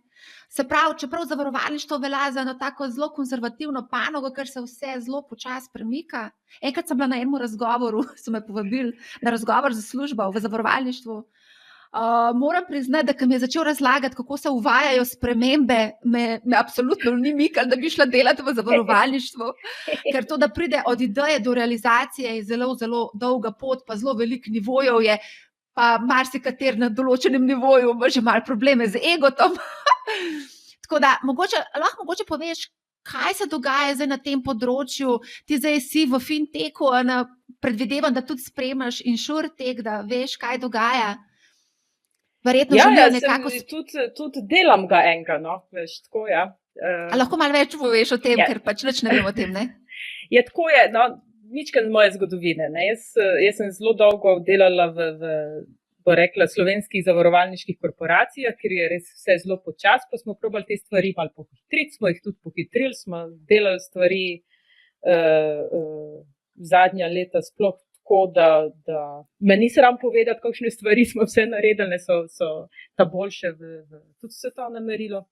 [SPEAKER 1] Se pravi, čeprav zavarovalništvo velja za eno tako zelo konzervativno panogo, ker se vse zelo počasi premika. Enkrat sem bila na enem razgovoru, so me povabili na razgovor za službo v zavarovalništvu. Moram priznati, da ko mi je začel razlagati, kako se uvajajo spremembe, me absolutno ni mikalo, da bi šla delati v zavarovalništvu, ker to, da pride od ideje do realizacije, je zelo, zelo dolga pot, pa zelo veliko nivojev je, pa marsikateri na določenem nivoju ima že malo probleme z egotom. Tako da, lahko mogoče poveš, kaj se dogaja zdaj na tem področju, ti zdaj si v fintechu, predvidevam, da tudi spremljaš InsurTech, da veš, kaj dogaja. Verjetno želijo nekako...
[SPEAKER 3] Tudi delam ga enega, no, veš, tako, ja.
[SPEAKER 1] A lahko malo več poveš o tem, ker pač nič ne vem o tem, ne?
[SPEAKER 3] Je tako, je, no, ničkan moje zgodovine, ne, jaz sem zelo dolgo delala bo rekla, slovenskih zavarovalniških korporacijah, ker je res vse zelo počas, pa smo probali te stvari malo pohitriti, smo jih tudi pohitrili, smo delali stvari zadnja leta sploh tako, da me ni sram povedati, kakšne stvari smo vse naredili, so ta boljše tudi svetovnem merilu.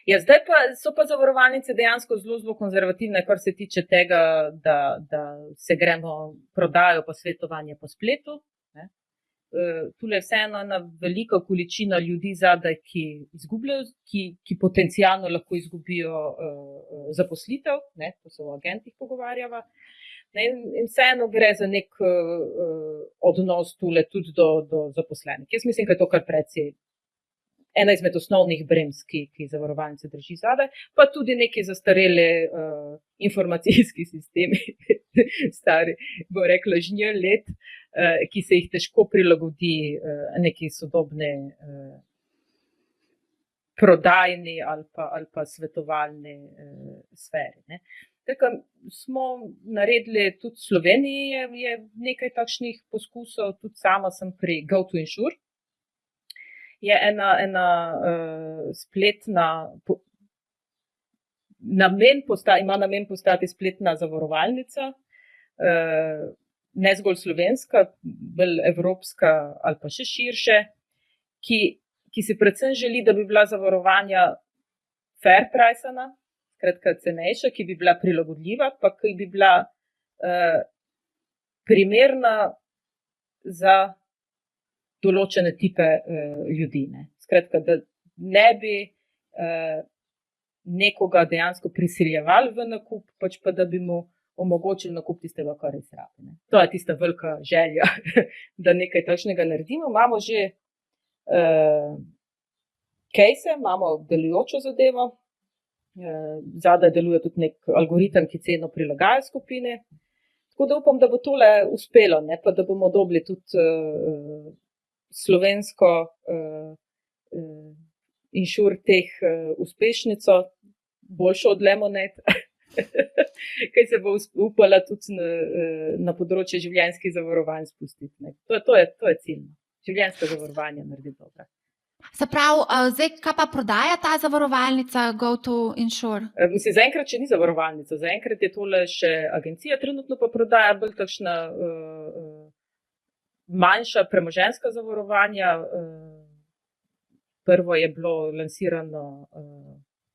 [SPEAKER 3] Ja, zdaj pa so pa zavarovalnice dejansko zelo, zelo konzervativne, kar se tiče tega, da se gremo prodajo pa svetovanje po spletu. Ne. Tule je vseeno ena velika količina ljudi zadaj, ki izgubljajo, ki potencialno lahko izgubijo zaposlitev, ne, to se o agentih pogovarjava. In vseeno gre za nek odnos tule tudi do zaposlenih. Jaz mislim, da je to kar precej ena izmed osnovnih brems, ki zavarovalnice drži zadaj, pa tudi neki zastareli informacijski sistemi, stari, bo rekla, žnje let, ki se jih težko prilagodi neki sodobne prodajni ali pa svetovalni sferi. Ne. Tako smo naredili, tudi v Sloveniji je nekaj takšnih poskusov, tudi sama sem pri GoToInsure. Je ena spletna, ima namen postati spletna zavarovalnica, ne zgolj slovenska, bolj evropska ali pa še širše, ki si predvsem želi, da bi bila zavarovanja fair pricana, skratka cenejša, ki bi bila prilagodljiva, pa ki bi bila primerna za določene tipe ljudi. Ne. Skratka, da ne bi nekoga dejansko prisiljevali v nakup, pač pa da bi mu omogočili nakup tistega, kar res rabi. To je tista velika želja, da nekaj takšnega naredimo. Imamo že case, imamo delujočo zadevo, zadaj deluje tudi nek algoritem, ki ceno prilagaja skupine. Tako da upam, da bo tole uspelo, ne? Pa da bomo dobili tudi slovensko insurtech uspešnico, boljšo od Lemonade, kaj se bo upala tudi na področje življenjskih zavarovanj spustiti. Ne? To je cilj. Življenjska zavarovanja narediti dobro.
[SPEAKER 1] Se pravi, zdaj, kaj pa prodaja ta zavarovalnica Go2Insure?
[SPEAKER 3] Zaenkrat še ni zavarovalnica, zaenkrat je tole še agencija, trenutno pa prodaja bolj takšna manjša premoženjska zavarovanja. Prvo je bilo lansirano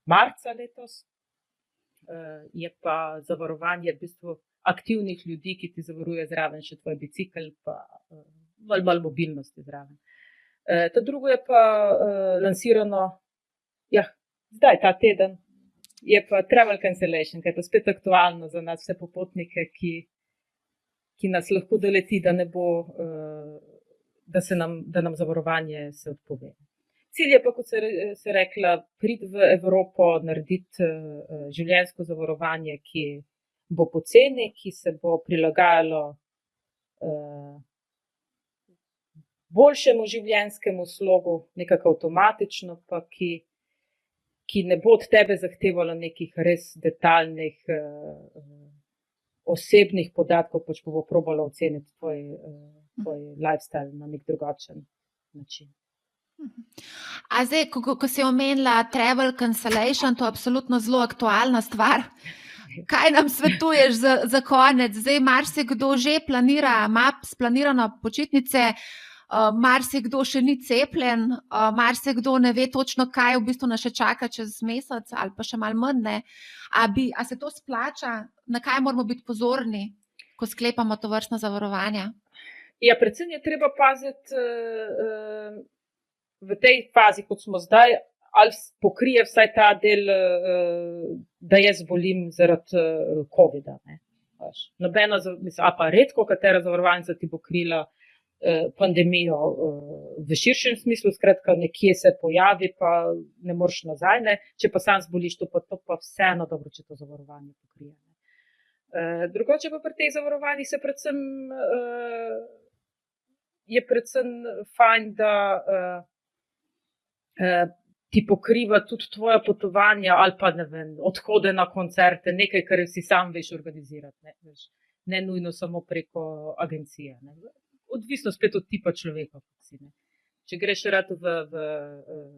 [SPEAKER 3] marca letos, je pa zavarovanje v bistvu aktivnih ljudi, ki ti zavaruje zraven še tvoj bicikel, pa malo mobilnosti zraven. Ta drugo je pa lansirano, zdaj ta teden, je pa travel cancellation, ki je pa spet aktualno za nas vse popotnike, ki nas lahko doleti, da ne bo, da nam zavarovanje se odpove. Cilj je pa, kot se rekla, priti v Evropo, narediti življenjsko zavarovanje, ki bo poceni, ki se bo prilagajalo boljšemu življenjskemu slogu, nekako avtomatično, pa ki ne bo od tebe zahtevalo nekih res detaljnih osebnih podatkov, pač pa bo probalo oceniti tvoj lifestyle na nek drugačen način.
[SPEAKER 1] A zdaj, ko si omenila travel cancellation, to je absolutno zelo aktualna stvar. Kaj nam svetuješ za konec? Zdaj, marsikdo že planira, ima splanirano počitnice, marsikdo še ni cepljen, marsikdo ne ve točno, kaj v bistvu nas še čaka čez mesec ali pa še malo manj, ne. A se to splača? Na kaj moramo biti pozorni, ko sklepamo tovrstna zavarovanja?
[SPEAKER 3] Ja, predvsem je treba paziti v tej fazi, kot smo zdaj, ali pokrije vsaj ta del, da jaz zbolim zaradi covida. Nobena, mislim, pa redko katera zavarovalnica ti bo krila pandemijo v širšem smislu, skratka nekje se pojavi, pa ne moreš nazaj, ne. Če pa sam zboliš, to pa vseeno dobro, če to zavarovanje pokrije. Drugače pa pri teh zavarovanjih je predvsem fajn, da ti pokriva tudi tvoja potovanja ali pa, ne vem, odhode na koncerte, nekaj, kar si sam veš organizirati, ne nujno samo preko agencije, ne. Odvisno spet od tipa človeka. Če greš rad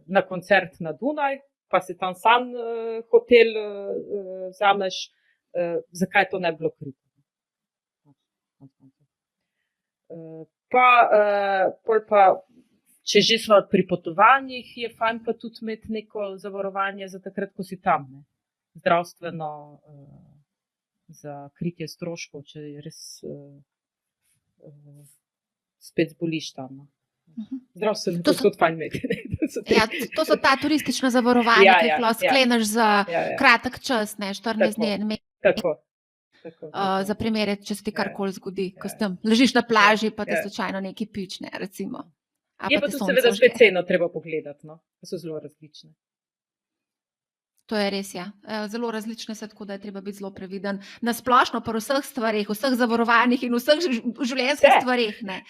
[SPEAKER 3] na koncert na Dunaj, pa si tam sam hotel vzameš, zakaj to ne bi bilo krito? Pa, če že smo pri potovanjih, je fajn pa tudi imeti neko zavarovanje za takrat, ko si tam, ne? Zdravstveno, za kritje stroškov, če je res spet zboliš tam. Zdravstveno je tudi fajn imeti.
[SPEAKER 1] Ja, to so ta turistična zavarovanja, ki jih lahko skleneš za kratek čas, ne, 14 dni.
[SPEAKER 3] Tako.
[SPEAKER 1] Za primere, če se ti karkoli zgodi, ko tam ležiš na plaži, pa te slučajno nekaj pične, recimo.
[SPEAKER 3] Je pa tudi seveda spet ceno treba pogledati, no, so zelo različne.
[SPEAKER 1] To je res, ja. Zelo različne so, tako da je treba biti zelo previden. Na splošno pa v vseh stvareh, vseh zavarovanjih in vseh življenjskih stvareh, ne.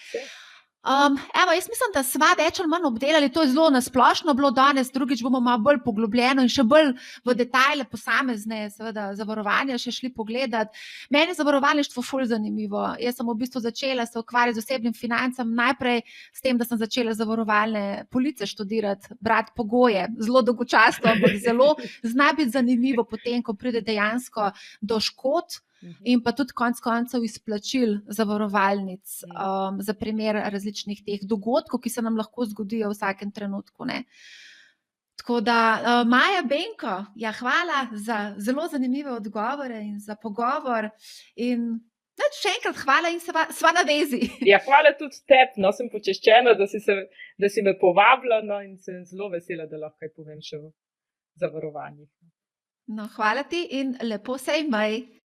[SPEAKER 1] Evo, jaz mislim, da sva več ali manj obdelali, to je zelo na splošno bilo danes, drugič bomo malo bolj poglobljeno in še bolj v detajle posamezne, seveda, zavarovanja še šli pogledati. Meni je zavarovalništvo ful zanimivo. Jaz sem v bistvu začela se ukvarjati z osebnim financam, najprej s tem, da sem začela zavarovalne police študirati, brati pogoje, zelo dolgočasno, ampak zelo zna biti zanimivo potem, ko pride dejansko do škod, in pa tudi konec koncev izplačil zavarovalnic za primer različnih teh dogodkov, ki se nam lahko zgodijo v vsakem trenutku, ne. Tako da, Maja Benko, ja, hvala za zelo zanimive odgovore in za pogovor in še enkrat hvala in sva na vezi.
[SPEAKER 3] Ja, hvala tudi tebi, no, sem počaščena, da si me povabila, no, in sem zelo vesela, da lahko kaj povem še o zavarovanjih.
[SPEAKER 1] No, hvala ti in lepo se imej.